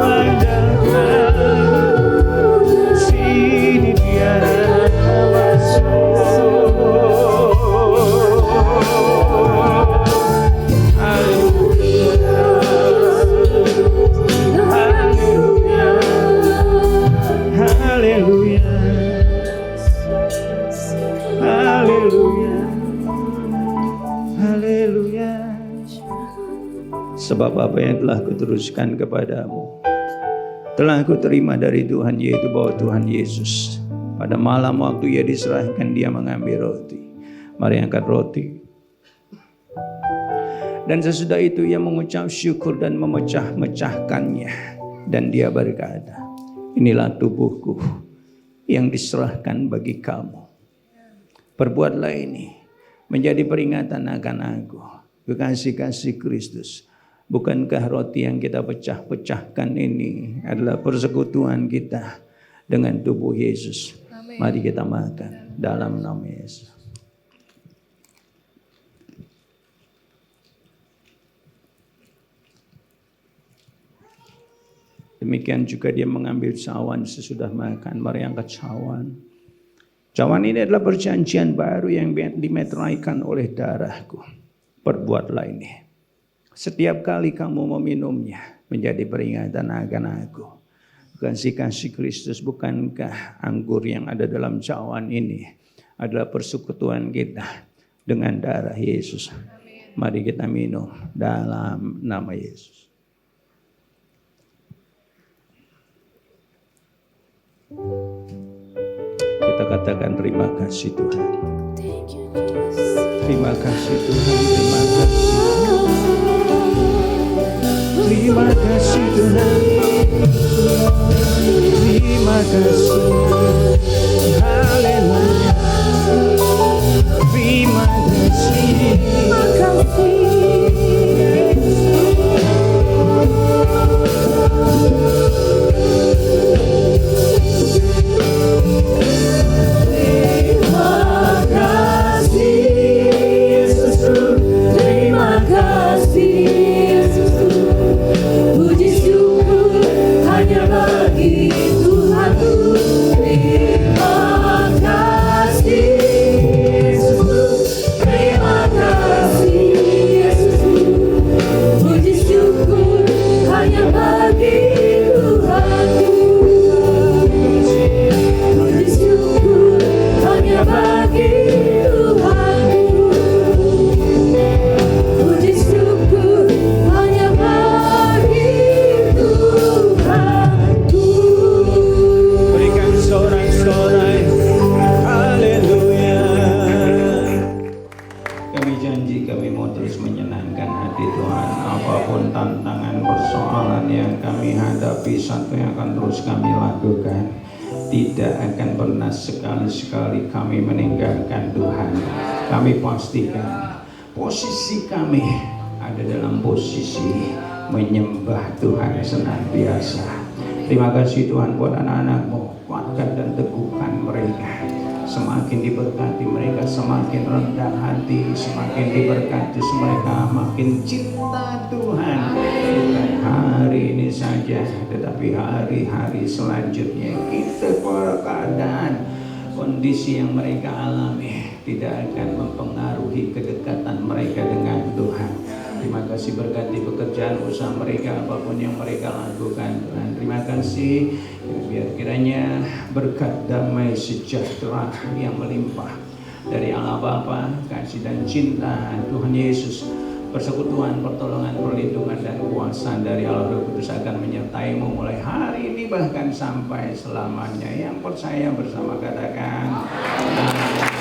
andalkan. Sini Dia masuk. Haleluya, haleluya, haleluya. Sebab apa yang telah kuteruskan kepadamu telah kuterima dari Tuhan, yaitu bahwa Tuhan Yesus pada malam waktu Ia diserahkan, Dia mengambil roti. Mari angkat roti. Dan sesudah itu Ia mengucap syukur dan memecah-mecahkannya. Dan dia berkata, inilah tubuhku yang diserahkan bagi kamu. Perbuatlah ini menjadi peringatan akan aku. Kekasih-kasih Kristus. Bukankah roti yang kita pecah-pecahkan ini adalah persekutuan kita dengan tubuh Yesus?
Amin.
Mari kita makan dalam nama Yesus. Demikian juga dia mengambil cawan sesudah makan. Mari angkat cawan. Cawan ini adalah perjanjian baru yang dimeteraikan oleh darahku. Perbuatlah ini. Setiap kali kamu meminumnya menjadi peringatan akan aku. Kasih-kasih Kristus, bukankah anggur yang ada dalam cawan ini adalah persekutuan kita dengan darah Yesus. Mari kita minum dalam nama Yesus. Kita katakan terima kasih Tuhan.
Thank you, Jesus.
Terima kasih Tuhan, terima kasih. Terima kasih Tuhan. Terima kasih. Haleluya. Terima kasih. Satu yang akan terus kami lakukan, tidak akan pernah sekali-sekali kami meninggalkan Tuhan. Kami pastikan posisi kami ada dalam posisi menyembah Tuhan senantiasa. Terima kasih Tuhan buat anak-anak-Mu, kuatkan dan teguhkan mereka. Semakin diberkati mereka, semakin rendah hati, semakin diberkati mereka, makin cinta Tuhan. Bukan hari ini saja, tetapi hari-hari selanjutnya. Kita pada keadaan kondisi yang mereka alami tidak akan mempengaruhi kedekatan mereka dengan Tuhan. Terima kasih, berkati pekerjaan usaha mereka, apapun yang mereka lakukan Tuhan. Terima kasih, biar kiranya berkat damai sejahtera yang melimpah dari Allah Bapa, kasih dan cinta Tuhan Yesus, persekutuan, pertolongan, perlindungan dan kuasa dari Allah Roh Kudus akan menyertai-Mu mulai hari ini bahkan sampai selamanya. Yang percaya bersama katakan amin.